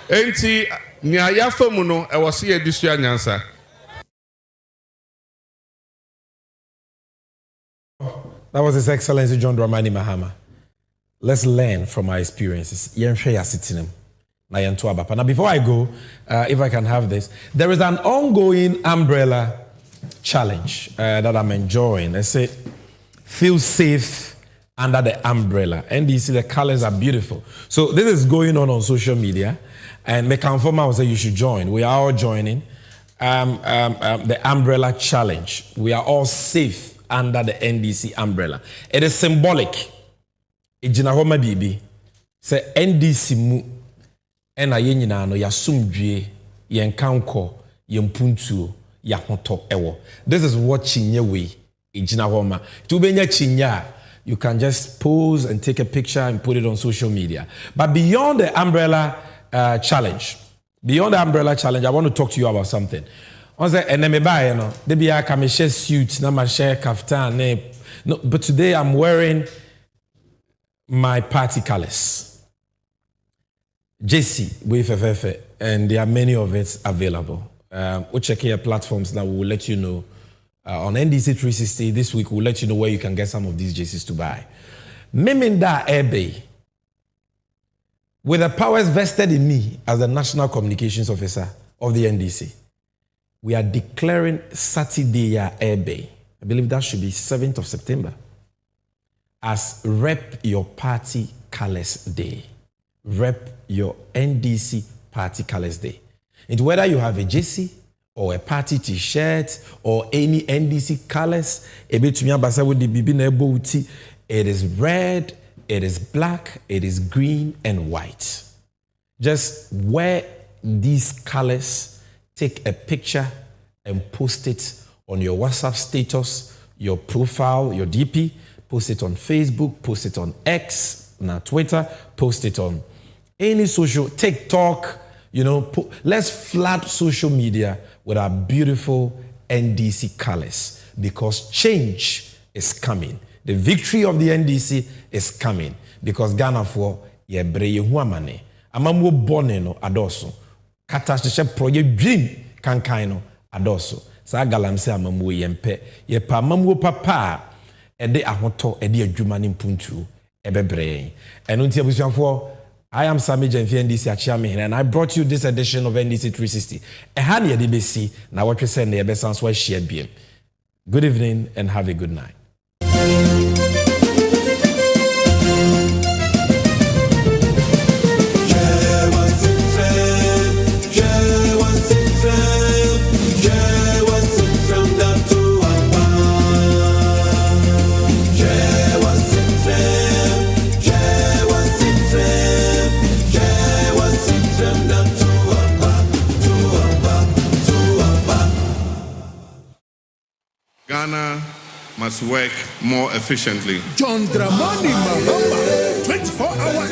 Enti Nia Yafamuno, I was here this year answer. That was His Excellency John Dramani Mahama. Let's learn from our experiences. Now, before I go, if I can have this, there is an ongoing umbrella challenge that I'm enjoying. I say, feel safe under the umbrella. And you see the colors are beautiful. So this is going on social media. And Mekanfoma will say you should join. We are all joining the umbrella challenge. We are all safe under the NDC umbrella. It is symbolic. Ejinahoma bibi say NDC mu ena yenyina no yasumdwe yenkanko yempuntuo yahoto ewo. This is what chinyewe ejinahoma. To benya chinya, you can just pose and take a picture and put it on social media. But beyond the umbrella challenge, I want to talk to you about something. On say enemeba no, de bia ka me share suit na ma share kaftan no, but today I'm wearing my party colors. JC, WFFF, and there are many of it available. We'll check here platforms that will let you know. On NDC 360 this week, we'll let you know where you can get some of these JCs to buy. Meminda Ebe, with the powers vested in me as the National Communications Officer of the NDC, we are declaring Saturday Ebe. I believe that should be 7th of September. As Rep Your Party Colors Day. Rep Your NDC Party Colors Day. And whether you have a JC or a party t-shirt or any NDC colors, it is red, it is black, it is green and white. Just wear these colors, take a picture and post it on your WhatsApp status, your profile, your DP, post it on Facebook, post it on X, now Twitter, post it on any social, TikTok, let's flood social media with our beautiful NDC colors because change is coming. The victory of the NDC is coming because Ghana for ye bre yehu amane. Amamuo bone no adoso. Kata hyehyɛ project dream kankan no adoso. Sa galamsey amamuo yempe. Ye pa amamuo papa ede ahoto ede adwuma ne mpuntu ebebre. Eno ntia busuafo, I am Sami Jenfi NDC Achiame and I brought you this edition of NDC 360. Ehani ye debesi na what we say na yebe sans wa share biem. Good evening and have a good night. Ghana must work more efficiently. John Dramani Mahama, 24-hour